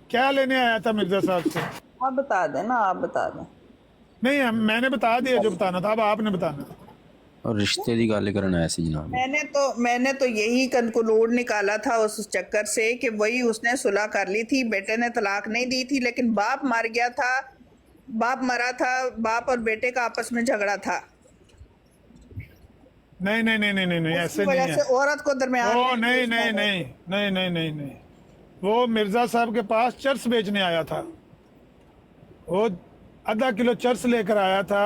क्या लेने आया था मिर्जा साहब से? आप बता दें ना, आप बता दें। नहीं मैंने बता दिया जो बताना था, अब आपने बताना था। اور رشتے دی گل کرنا ایسی جناب. میں نے تو یہی کنکلوڈ نکالا تھا اس چکر سے کہ وہی اس نے صلح کر لی تھی، بیٹے نے طلاق نہیں دی تھی، لیکن باپ مر گیا تھا، باپ مرا تھا، باپ اور بیٹے کا آپس میں جھگڑا تھا، نہیں نہیں نہیں نہیں نہیں ایسے وجہ نہیں سے ہے. عورت کو درمیان او نہیں نہیں نہیں نہیں نہیں نہیں نہیں وہ مرزا صاحب کے پاس چرس بیچنے آیا تھا، وہ آدھا کلو چرس لے کر آیا تھا.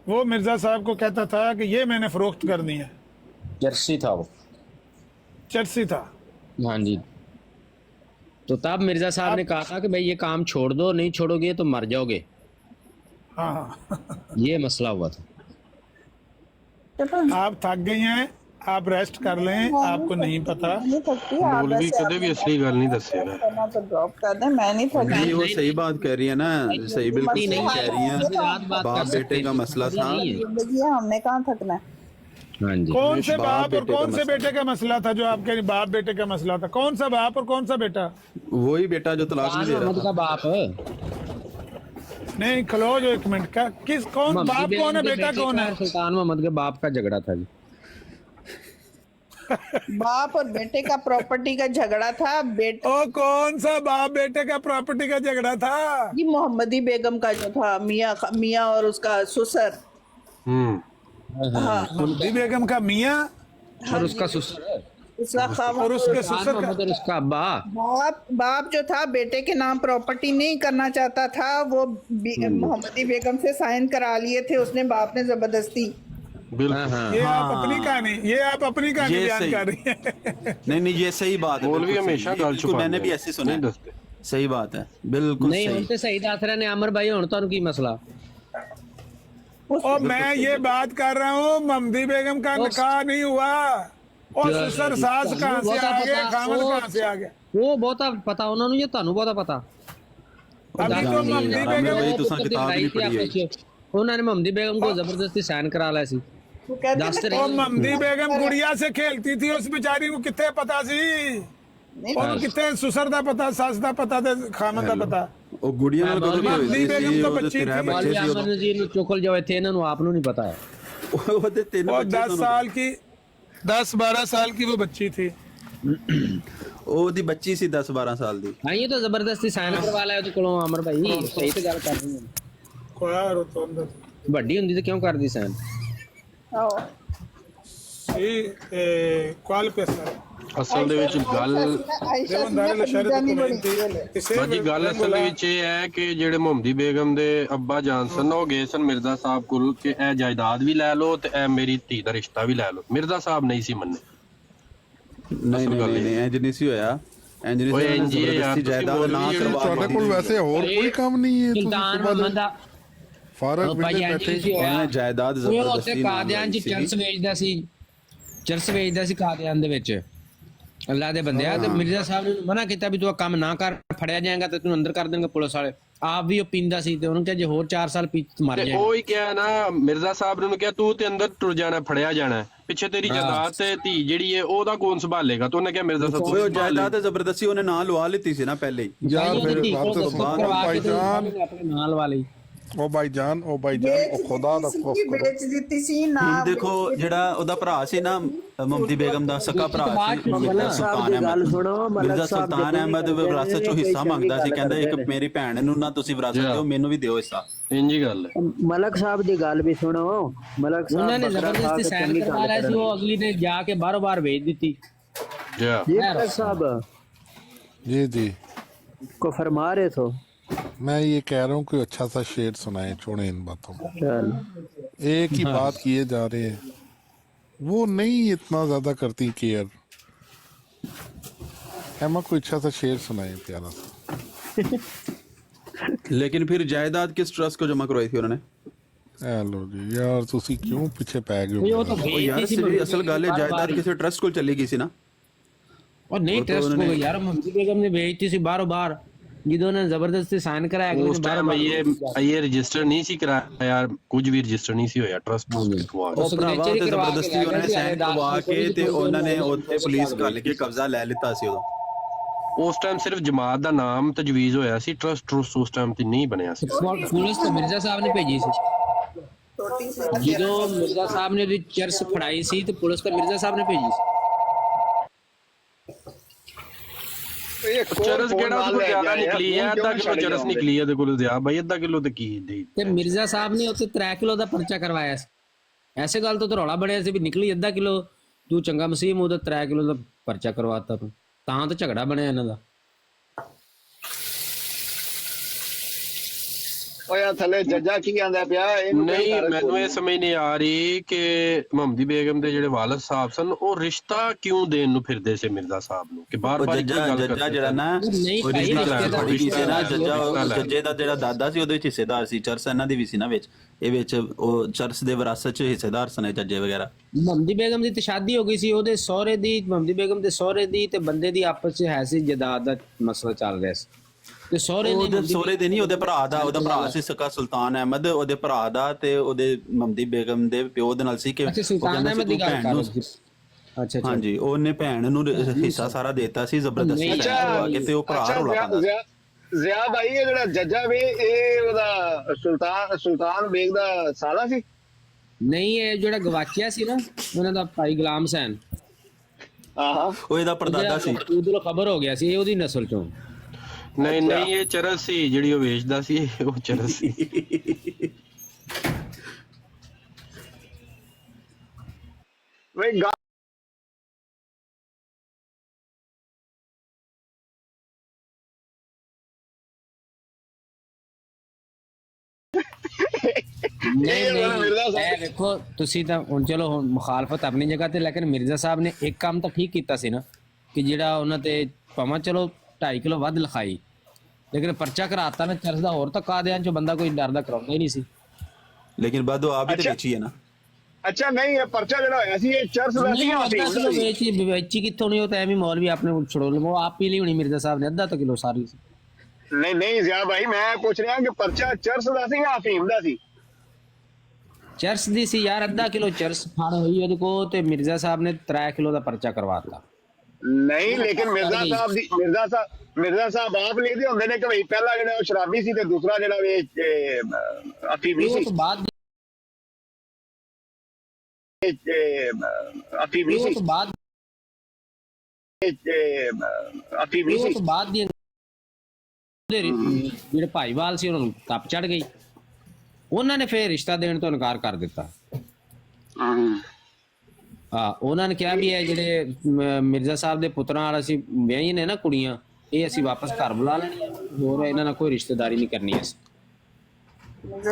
وہ مرزا صاحب کو کہتا تھا کہ یہ میں نے فروخت کرنی ہے. جرسی تھا وہ. چرسی تھا. ہاں جی. تو تب مرزا صاحب نے کہا تھا کہ بھائی یہ کام چھوڑ دو، نہیں چھوڑو گے تو مر جاؤ گے. ہاں ہاں یہ مسئلہ ہوا تھا. آپ تھک گئی ہیں، آپ ریسٹ کر لیں، آپ کو نہیں پتا. مولوی کدے بھی اصلی گل نہیں دسے گا. تو ڈراپ کر دیں، میں نہیں تھک نہیں وہ صحیح بات کہہ رہی ہے نا، صحیح بالکل صحیح کہہ رہی ہیں. باپ بیٹے کا مسئلہ تھا. زندگی ہے، ہم نے کہاں تھکنا ہے. ہاں جی. کون سے باپ اور بیٹے کون کا سے مسئلہ. بیٹے کا مسئلہ تھا جو آپ کے باپ بیٹے کا مسئلہ تھا؟ کون سا باپ اور کون سا بیٹا؟ وہی بیٹا جو طلاق نہیں دے رہا محمد کا تھا. باپ. نہیں کھلو جو ایک منٹ کا، کس کون باپ کون ہے بیٹا کون ہے؟ سلطان محمد کے باپ کا جھگڑا تھا جی. باپ اور بیٹے کا پراپرٹی کا جھگڑا تھا. بیٹا او کون سا باپ بیٹے کا پراپرٹی کا جھگڑا تھا؟ جی محمدی بیگم کا جو تھا، میاں اور اس کا سسر. محمدی بیگم کا میاں اور اس کا سسر اس کا خاوند اور اس کے سلطان سسر کا محمد اور اس کا ابا. باپ جو تھا بیٹے کے نام پراپرٹی نہیں کرنا چاہتا تھا، وہ محمدی بیگم سے سائن کرا لیے تھے اس نے، باپ نے زبردستی. بالکل. یہ آپ اپنی کہانی، یہ آپ اپنی کہانی یہ بیان صحیح. کر رہی ہیں. نہیں نہیں یہ صحیح بات ہے. مولوی بالکل ہمیشہ صحیح. گل بالکل چھپا میں نے بھی ایسے سنا نہیں ہے. دستے. صحیح بات ہے بالکل نہیں صحیح. ہوں تے صحیح دس رہے نے عامر بھائی. ہن تانوں کی مسئلہ؟ اور میں یہ بات کر رہا ہوں محمدی بیگم کا نکاح نہیں ہوا، اور سسر ساس کہاں سے آ گئے، خامد کہاں سے آ گیا؟ وہ بہتا پتا انہوں نے، یہ تانوں بہتا پتا. ابھی تو محمدی عامر بیگم بھائی تساں کتاب نہیں پڑھی ہے. انہوں نے محمدی بیگم کو زبردستی سائن کرا لیا سی. وہ کہتے ہیں دس نا، اور محمدی بیگم گڑیا سے کھیلتی تھی، اس بیچاری کو کتنے پتا سی، اور کتنے سسر دا پتا، ساس دا پتا تے خامد دا پتا. ਉਹ ਗੁੜੀਆਂ ਨਾਲ ਕਦੋਂ محمدی ਹੋਈ بیگم ਸੀ? تو ਉਹਦੇ بچی ਤਿੰਨ تھی. ਬੱਚੇ مولوی ਸੀ احمد نذیر نو چکل جو تھے انہوں آپ نو نہیں پتا ہے. ਉਹਦੇ ਤਿੰਨ اور ਬੱਚੇ 10 سال کی 10-12 سال کی وہ بچی تھی. ਉਹਦੀ ਬੱਚੀ ਸੀ 10-12 ਸਾਲ ਦੀ. ہاں یہ تو زبردستی سائن کروا لیا تو کولوں عامر بھائی. صحیح تو گل کر رہی ہیں. کویا روتوندا ਵੱਡੀ ਹੁੰਦੀ ਤੇ ਕਿਉਂ ਕਰਦੀ سائن؟ سی کوال پیسہ اصل دے وچ گل باجی گل اصل دے وچ یہ ہے کہ جڑے محمدی بیگم دے ابا جان سن او گئے سن مرزا صاحب کول کہ اے جائیداد بھی لے لو تے اے میری دھی دا رشتہ بھی لے لو. مرزا صاحب نہیں سی مننے. ਨਹੀਂ ਨਹੀਂ ਨਹੀਂ ਇੰਜ ਨਹੀਂ ਸੀ ਹੋਇਆ. ਇੰਜ ਨਹੀਂ ਓਏ ਸੀ. ਇੰਜ ਹੀ ਹੈ ਯਾਰ, ਜ਼ਬਰਦਸਤੀ ਜਾਇਦਾਦ ਨਾ ਤੁਸੀਂ ਕਰਵਾ ਤੁਹਾਡੇ ਕੋਲ ਵੈਸੇ ਹੋਰ ਕੋਈ ਕੰਮ ਨਹੀਂ ਹੈ, ਤੁਸੀਂ سلطان ਸੁਬਾਹ محمد دا ਫਾਰਗ ਭਾਈ ਵੇਲੇ ਇੰਜ ਬੈਠੇ ਸੀ ਹੋਇਆ. ਉਹਨੇ ਜਾਇਦਾਦ ਉਹ ਉੱਥੇ ਜ਼ਬਰਦਸਤੀ ਨਾਲ ਕਾਦੀਆਨ ਚ ਲਈ ਚਰਸ ਸੀਗੀ. ਵੇਚਦਾ ਸੀ. ਚਰਸ ਵੇਚਦਾ ਸੀ ਕਾਦੀਆਨ ਦੇ ਵਿੱਚ. ਅੱਲਾ ਦੇ ਬੰਦਿਆ ਤੇ ਮਿਰਜ਼ਾ ਸਾਹਿਬ ਨੇ ਮਨਾ ਕੀਤਾ ਵੀ ਤੂੰ ਇਹ ਕੰਮ ਨਾ ਕਰ, ਫੜਿਆ ਜਾਏਗਾ ਤੇ ਤੈਨੂੰ ਅੰਦਰ ਕਰ ਦੇਣਗੇ ਪੁਲਿਸ ਵਾਲੇ. ਆਪ ਵੀ ਉਹ ਪੀਂਦਾ ਸੀ ਤੇ ਉਹਨੂੰ ਕਿਹਾ ਜੇ ਹੋਰ 4 ਸਾਲ ਪੀ ਮਰ ਤੇ ਜਾਏਗਾ. ਉਹ ਹੀ ਕਿਹਾ ਨਾ ਮਿਰਜ਼ਾ ਸਾਹਿਬ ਨੇ ਉਹਨੂੰ ਕਿਹਾ ਤੂੰ ਤੇ ਅੰਦਰ ਟੁਰ ਜਾਣਾ, ਫੜਿਆ ਜਾਣਾ, ਪਿੱਛੇ ਤੇਰੀ ਜਾਇਦਾਦ ਤੇ ਧੀ ਜਿਹੜੀ ਹੈ ਉਹਦਾ ਕੌਣ ਸੰਭਾਲੇਗਾ? ਤੇ ਉਹਨੇ ਕਿਹਾ ਮਿਰਜ਼ਾ ਸਾਹਿਬ ਉਹ ਜਾਇਦਾਦ ਜ਼ਬਰਦਸਤੀ ਉਹਨੇ ਨਾਂ ਲਵਾ ਲਿੱਤੀ ਸੀ ਨਾ ਪਹਿਲੇ ਹੀ. ਯਾਰ ਫਿਰ ਧੀ ਕੋਲ ਹੱਥ ਦਸਤਖਤ ਸੁਭਾਨ ਕਰਵਾ ਕੇ ਭਾਈ ਤੇ ਜਾਨ, ਆਪਣੇ ਨਾਲ ਵਾਲੀ. ਉਹ ਭਾਈ ਜਾਨ, ਉਹ ਭਾਈ ਜਾਨ, ਉਹ ਖੁਦਾ ਦਾ ਖੌਫ ਕਰੋ. ਵੇਚ ਦਿੱਤੀ ਸੀ ਨਾ. ਹੁਣ ਦੇਖੋ ਜਿਹੜਾ ਉਹਦਾ ਭਰਾ ਸੀ ਨਾ ਮੁਹੰਮਦੀ ਬੇਗਮ ਦਾ ਸਕਾ ਭਰਾ ਸੀ ਸੁਲਤਾਨ ਅਹਿਮਦ, ਮਿਰਜ਼ਾ ਸੁਲਤਾਨ ਅਹਿਮਦ ਵਿਰਾਸਤ ਚੋਂ ਹਿੱਸਾ ਮੰਗਦਾ ਸੀ. ਕਹਿੰਦਾ ਇੱਕ ਮੇਰੀ ਭੈਣ ਨੂੰ ਨਾ ਤੁਸੀਂ ਵਿਰਾਸਤ ਦਿਓ, ਮੈਨੂੰ ਵੀ ਦਿਓ ਹਿੱਸਾ. ਇੰਜ ਹੀ ਗੱਲ ਹੈ. ملک صاحب دی گل بھی سنو. ملک ਉਹਨਾਂ صاحب ਨੇ ਜ਼ਬਰਦਸਤੀ سائن ਕਰਵਾ ਲਿਆ ਸੀ. ਉਹ ਅਗਲੀ ਨੇ ਜਾ ਕੇ ਬਾਰੋ ਬਾਰ ਵੇਚ ਦਿੱਤੀ. جی جی ملک صاحب جی جی کو فرما رہے تو میں یہ کہہ رہا ہوں کوئی اچھا سا شعر سنائیں، چھوڑیں ان باتوں کو. چل ایک ہی بات کیے جا رہے ہیں، وہ نہیں اتنا زیادہ کرتی کیئر. ایما کوئی اچھا سا شعر سنائیں پیارا سا. لیکن پھر جائیداد کس ٹرسٹ کو جمع کروائی تھی انہوں نے؟ اے لو جی یار تسی کیوں پیچھے پی گئے ਉਹ ہو؟ ਤਾਂ ਉਹ ਯਾਰ ਵੇਚਦੀ ਸੀ ਸਿੱਧੀ ਅਸਲ ਗੱਲ ਹੈ ਜਾਇਦਾਦ ਕਿਸੇ ਟਰਸਟ ਕੋਲ ਚਲੀ ਗਈ ਸੀ ਨਾ. اور نہیں ٹرسٹ کو یار محمدی بیگم نے بھیجتی سی بارو بار. جدوں نے زبردستی سائن کرایا اگلے اس نے بارو ٹائم بار یہ رجسٹر نہیں سی کرایا یار، کچھ بھی رجسٹر نہیں سی ہویا ٹرسٹ ਉਹ ਭਰਾਵਾ ਤੇ ਜ਼ਬਰਦਸਤੀ ਉਹਨਾਂ ਨੇ ਸਾਈਨ ਕਰਵਾ ਕੇ ਤੇ ਉਹਨਾਂ ਨੇ ਉੱਥੇ ਪੁਲਿਸ ਘੱਲ ਕੇ ਕਬਜ਼ਾ ਲੈ ਲਿੱਤਾ ਸੀ ਉਹਦਾ. ਉਸ ਟਾਈਮ ਸਿਰਫ ਜਮਾਤ ਦਾ ਨਾਮ ਤਜਵੀਜ਼ ਹੋਇਆ ਸੀ, ਟਰਸਟ ਉਸ ਟਾਈਮ ਤੇ ਨਹੀਂ ਬਣਿਆ ਸੀ। ਪੁਲਿਸ ਤਾਂ ਮਿਰਜ਼ਾ ਸਾਹਿਬ ਨੇ ਭੇਜੀ ਸੀ छोटी सी ਜਦੋਂ ਮਿਰਜ਼ਾ ਸਾਹਿਬ ਨੇ ਉਹਦੀ ਚਰਸ ਫੜਾਈ ਸੀ ਤੇ ਪੁਲਿਸ ਤਾਂ ਮਿਰਜ਼ਾ ਸਾਹਿਬ ਨੇ ਭੇਜੀ ਸੀ। ਚਰਸ ਕਿਹੜਾ ਉਹਦੇ ਕੋਲ ਜ਼ਿਆਦਾ ਨਿਕਲੀ ਹੈ, ਅੱਧਾ ਕਿਲੋ ਚਰਸ ਨਿਕਲੀ ਹੈ ਉਹਦੇ ਕੋਲ ਦਿਆ ਬਾਈ, ਅੱਧਾ ਕਿਲੋ ਤੇ ਕੀ ਦੇ ਤੇ ਮਿਰਜ਼ਾ ਸਾਹਿਬ ਨੇ ਉੱਥੇ 3 ਕਿਲੋ ਦਾ ਪਰਚਾ ਕਰਵਾਇਆ ਸੀ। ਐਸੇ ਗੱਲ ਤੋਂ ਤਾਂ ਰੌਲਾ ਬਣਿਆ ਸੀ ਵੀ ਨਿਕਲੀ ਅੱਧਾ ਕਿਲੋ, ਤੂੰ ਚੰਗਾ ਮਸੀਮ ਉਹਦਾ 3 ਕਿਲੋ ਦਾ ਪਰਚਾ ਕਰਵਾਤਾ ਤੂੰ, ਤਾਂ ਝਗੜਾ ਬਣਿਆ ਇਹਨਾਂ ਦਾ। ਓਏ ਥੱਲੇ ਜੱਜਾ ਕੀ ਆਂਦਾ ਪਿਆ ਇਹਨੂੰ ਨਹੀਂ, ਮੈਨੂੰ ਇਹ ਸਮਝ ਨਹੀਂ ਆ ਰਹੀ ਕਿ ਮੁਹੰਮਦੀ ਬੇਗਮ ਦੇ ਜਿਹੜੇ ਵਾਲਿਦ ਸਾਹਿਬ ਸਨ ਉਹ ਰਿਸ਼ਤਾ ਕਿਉਂ ਦੇਣ ਨੂੰ ਫਿਰਦੇ ਸੀ ਮਿਰਜ਼ਾ ਸਾਹਿਬ ਨੂੰ, ਕਿ ਉਹ ਬਾਰ-ਬਾਰ ਜੱਜਾ ਜਿਹੜਾ ਨਾ ਨਹੀਂ ਉਹ ਭਾਈ, ਰਿਸ਼ਤਾ ਥੋੜੀ ਸੀ ਨਾ, ਰਿਸ਼ਤਾ ਜੱਜੇ ਦਾ ਜਿਹੜਾ ਦਾਦਾ ਸੀ ਉਹਦੇ ਵਿੱਚ ਹਿੱਸੇਦਾਰ ਸੀ, ਚਰਸ ਇਹਨਾਂ ਦੀ ਵੀ ਸੀ ਨਾ ਵਿੱਚ, ਇਹ ਵਿੱਚ ਉਹ ਚਰਸ ਦੇ ਵਿਰਾਸਤ ਚ ਹਿੱਸੇਦਾਰ ਸਨ ਜੱਜੇ ਵਗੈਰਾ। ਮੁਹੰਮਦੀ ਬੇਗਮ ਦੀ ਤਸ਼ਾਦੀ ਹੋ ਗਈ ਸੀ, ਉਹਦੇ ਸਹੁਰੇ ਦੀ, ਮੁਹੰਮਦੀ ਬੇਗਮ ਦੇ ਸਹੁਰੇ ਦੀ ਤੇ ਬੰਦੇ ਦੀ ਆਪਸ ਚ ਹੈ ਸੀ ਜਦਾਦ ਦਾ ਮਸਲਾ ਚੱਲ ਰਿਹਾ ਸੀ ਤੇ ਸਹੁਰੇ ਨੇ ਉਹਦੇ ਸਹੁਰੇ ਦੇ ਨਹੀਂ, ਉਹਦੇ ਭਰਾ ਦਾ, ਉਹਦਾ ਭਰਾ ਸੀ ਸਕਾ ਸੁਲਤਾਨ ਅਹਿਮਦ, ਉਹਦੇ ਭਰਾ ਦਾ ਤੇ ਉਹਦੇ ਮੁਹੰਮਦੀ ਬੇਗਮ ਦੇ ਪਿਓ ਦੇ ਨਾਲ ਸੀ ਕਿ ਅੱਛਾ ਸੁਲਤਾਨ ਅਹਿਮਦ ਦੀ ਗੱਲ ਕਰ ਰਹੇ ਸੀ। ਅੱਛਾ ਅੱਛਾ ਹਾਂਜੀ, ਉਹਨੇ ਭੈਣ ਨੂੰ ਹਿੱਸਾ ਸਾਰਾ ਦੇਤਾ ਸੀ ਜ਼ਬਰਦਸਤੀ ਲੈ ਕੇ ਤੇ ਉਹ ਭਰਾ ਰੌਲਾ ਪਾਉਂਦਾ। ਜ਼ਿਆ ਭਾਈ ਇਹ ਜਿਹੜਾ ਜੱਜਾ ਵੇ ਇਹ ਉਹਦਾ ਸੁਲਤਾਨ ਬੇਗ ਦਾ ਸਾਲਾ ਸੀ। ਨਹੀਂ, ਇਹ ਜਿਹੜਾ ਗਵਾਚਿਆ ਸੀ ਨਾ ਉਹਨਾਂ ਦਾ ਭਾਈ ਗੁਲਾਮ ਹੁਸੈਨ, ਆਹਾ ਉਹ ਇਹਦਾ ਪਰਦਾਦਾ ਸੀ। ਉਧਰੋਂ ਖਬਰ ਹੋ ਗਿਆ ਸੀ ਇਹ ਉਹਦੀ ਨਸਲ ਚੋਂ। ਨਹੀਂ ਨਹੀਂ, ਇਹ ਚਰਸ ਸੀ ਜਿਹੜੀ ਉਹ ਵੇਚਦਾ ਸੀ, ਉਹ ਚਰਸ ਸੀ। ਵੇ ਨਹੀਂ ਨਹੀਂ, ਇਹ ਵੇਖੋ ਤੁਸੀਂ ਤਾਂ ਹੁਣ ਚਲੋ ਹੁਣ ਮੁਖਾਲਫਤ ਆਪਣੀ ਜਗ੍ਹਾ ਤੇ, ਲੇਕਿਨ ਮਿਰਜ਼ਾ ਸਾਹਿਬ ਨੇ ਇੱਕ ਕੰਮ ਤਾਂ ਠੀਕ ਕੀਤਾ ਸੀ ਨਾ ਕਿ ਜਿਹੜਾ ਉਹਨਾਂ ਤੇ ਭਾਵੇਂ ਚਲੋ 2.5 ਕਿਲੋ ਵੱਧ ਲਿਖਾਈ, ਲੇਕਿਨ ਪਰਚਾ ਕਰਾਤਾ ਨਾ ਚਰਸ ਦਾ, ਹੋਰ ਤਾਂ ਕਾਦਿਆਂ ਚੋਂ ਬੰਦਾ ਕੋਈ ਡਰਦਾ ਕਰਾਉਂਦਾ ਹੀ ਨਹੀਂ ਸੀ। ਲੇਕਿਨ ਬਾਅਦ ਉਹ ਆਪ ਹੀ ਤੇ ਵੇਚੀ ਹੈ ਨਾ। ਅੱਛਾ ਨਹੀਂ, ਇਹ ਪਰਚਾ ਜਿਹੜਾ ਹੋਇਆ ਸੀ ਇਹ ਚਰਸ ਦਾ ਸੀ ਜਾਂ ਅਫੀਮ ਦਾ ਸੀ? ਵੇਚੀ ਕਿੱਥੋਂ ਨਹੀਂ, ਉਹ ਤਾਂ ਐਵੇਂ ਮੌਲਵੀ ਆਪਣੇ ਛੜੋ ਲਵੋ, ਆਪ ਪੀ ਲਈ ਹੋਣੀ ਮਿਰਜ਼ਾ ਸਾਹਿਬ ਨੇ ਅੱਧਾ ਕਿਲੋ ਸਾਰੀ। ਨਹੀਂ ਨਹੀਂ ਜ਼ਿਆ ਭਾਈ ਮੈਂ ਪੁੱਛ ਰਿਹਾ ਕਿ ਪਰਚਾ ਚਰਸ ਦਾ ਸੀ ਜਾਂ ਅਫੀਮ ਦਾ ਸੀ? ਚਰਸ ਦੀ ਸੀ ਯਾਰ, ਅੱਧਾ ਕਿਲੋ ਚਰਸ ਫੜ ਹੋਈ ਉਹਦੇ ਕੋ ਤੇ ਮਿਰਜ਼ਾ ਸਾਹਿਬ ਨੇ 3 ਕਿਲੋ ਦਾ ਪਰਚਾ ਕਰਵਾਤਾ। ਨਹੀਂ ਲੇਕਿਨ ਮਿਰਜ਼ਾ ਸਾਹਿਬ ਆਪ ਲਿਖਦੇ ਹੁੰਦੇ ਨੇ ਕਿ ਭਈ ਪਹਿਲਾ ਜਿਹੜਾ ਉਹ ਸ਼ਰਾਬੀ ਸੀ ਤੇ ਦੂਸਰਾ ਜਿਹੜਾ ਵੇ ਅਫੀਮੀ ਉਹ ਸੀ। ਤੋਂ ਬਾਅਦ ਅਫੀਮੀ ਸੀ। ਅਫੀਮੀ ਸੀ। ਉਹ ਤੋਂ ਬਾਅਦ ਦੀ ਜਿਹੜੇ ਭਾਈਵਾਲ ਸੀ ਉਹਨਾਂ ਨੂੰ ਤਪ ਚੜ ਗਈ, ਉਹਨਾਂ ਨੇ ਫੇਰ ਰਿਸ਼ਤਾ ਦੇਣ ਤੋਂ ਇਨਕਾਰ ਕਰ ਦਿੱਤਾ। ਉਹਨਾਂ ਨੇ ਕਿਹਾ ਵੀ ਇਹ ਜਿਹੜੇ ਮਿਰਜ਼ਾ ਸਾਹਿਬ ਦੇ ਪੁੱਤਰਾਂ ਨਾਲ ਅਸੀਂ ਵਿਆਹੀ ਨੇ ਨਾ ਕੁੜੀਆਂ, ਇਹ ਅਸੀਂ ਵਾਪਸ ਘਰ ਬੁਲਾ ਲੈਣੀਆਂ, ਹੋਰ ਇਹਨਾਂ ਨਾਲ ਕੋਈ ਰਿਸ਼ਤੇਦਾਰੀ ਨਹੀਂ ਕਰਨੀ ਅਸੀਂ।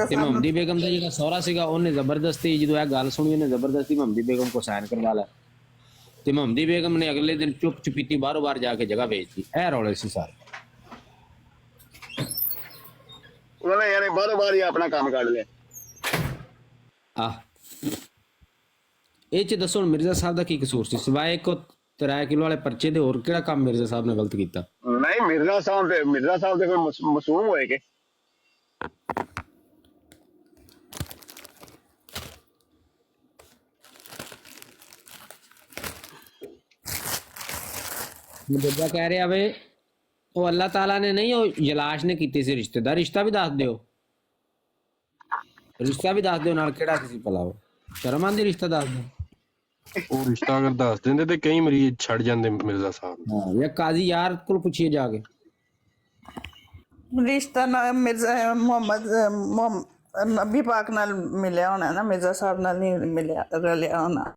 ਤੇ ਮੁਹੰਮਦੀ ਬੇਗਮ ਦਾ ਜਿਹੜਾ ਸਹੁਰਾ ਸੀਗਾ ਉਹਨੇ ਜ਼ਬਰਦਸਤੀ, ਜਦੋਂ ਇਹ ਗੱਲ ਸੁਣੀ ਉਹਨੇ ਜ਼ਬਰਦਸਤੀ ਮੁਹੰਮਦੀ ਬੇਗਮ ਕੋ ਸਾਈਨ ਕਰਵਾ ਲਿਆ ਤੇ ਮੁਹੰਮਦੀ ਬੇਗਮ ਨੇ ਅਗਲੇ ਦਿਨ ਚੁੱਪ ਚੁਪੀਤੀ ਬਾਹਰੋਂ ਬਾਹਰ ਜਾ ਕੇ ਜਗ੍ਹਾ ਵੇਚਤੀ। ਇਹ ਰੌਲੇ ਸੀ ਸਾਰੇ। ਉਹਨਾਂ ਨੇ ਯਾਨੀ ਬਾਹਰੋਂ ਬਾਹਰ ਹੀ ਆਪਣਾ ਕੰਮ ਕੱਢ ਲਿਆ। ਇਹ ਚ ਦੱਸੋ ਮਿਰਜ਼ਾ ਸਾਹਿਬ ਦਾ ਕੀ ਕਸੂਰ ਸੀ ਸਿਵਾਏ ਇੱਕ 3 ਕਿਲੋ ਵਾਲੇ ਪਰਚੇ ਦੇ, ਹੋਰ ਕਿਹੜਾ ਕੰਮ ਮਿਰਜ਼ਾ ਸਾਹਿਬ ਨੇ ਗਲਤ ਕੀਤਾ? ਨਹੀਂ ਮਿਰਜ਼ਾ ਸਾਹਿਬ ਦੇ ਕੋਈ ਮਾਸੂਮ ਹੋਏ ਕਿ ਮਿਰਜ਼ਾ ਕਹਿ ਰਿਹਾ ਵੇ ਉਹ ਅੱਲਾਹ ਤਾਲਾ ਨੇ ਨਹੀਂ, ਉਹ ਜਲਾਸ਼ ਨੇ ਕੀਤੀ ਸੀ ਰਿਸ਼ਤੇਦਾਰ। ਰਿਸ਼ਤਾ ਵੀ ਦੱਸ ਦਿਓ, ਰਿਸ਼ਤਾ ਵੀ ਦੱਸ ਦਿਓ ਨਾਲ ਕਿਹੜਾ ਸੀ ਭਲਾ, ਉਹ ਸ਼ਰਮ ਆਂਦੀ ਰਿਸ਼ਤਾ ਦੱਸ ਦਿਓ। ਉਹ ਰਿਸ਼ਤਾ ਅਗਰ ਦੱਸ ਦਿੰਦੇ ਤੇ ਕਈ ਮਰੀਜ਼ ਛੱਡ ਜਾਂਦੇ ਮਿਰਜ਼ਾ ਸਾਹਿਬ। ਹਾਂ, ਜਾਂ ਕਾਜ਼ੀ ਯਾਰ ਕੋਲ ਪੁੱਛੀਏ ਜਾ ਕੇ। ਰਿਸ਼ਤਾ ਨਾ ਮਿਰਜ਼ਾ ਮੁਹੰਮਦ ਨਬੀ ਪਾਕ ਨਾਲ ਮਿਲਿਆ ਹੋਣਾ ਨਾ, ਮਿਰਜ਼ਾ ਸਾਹਿਬ ਨਾਲ ਨਹੀਂ ਮਿਲਿਆ ਰਲਿਆ ਹੋਣਾ।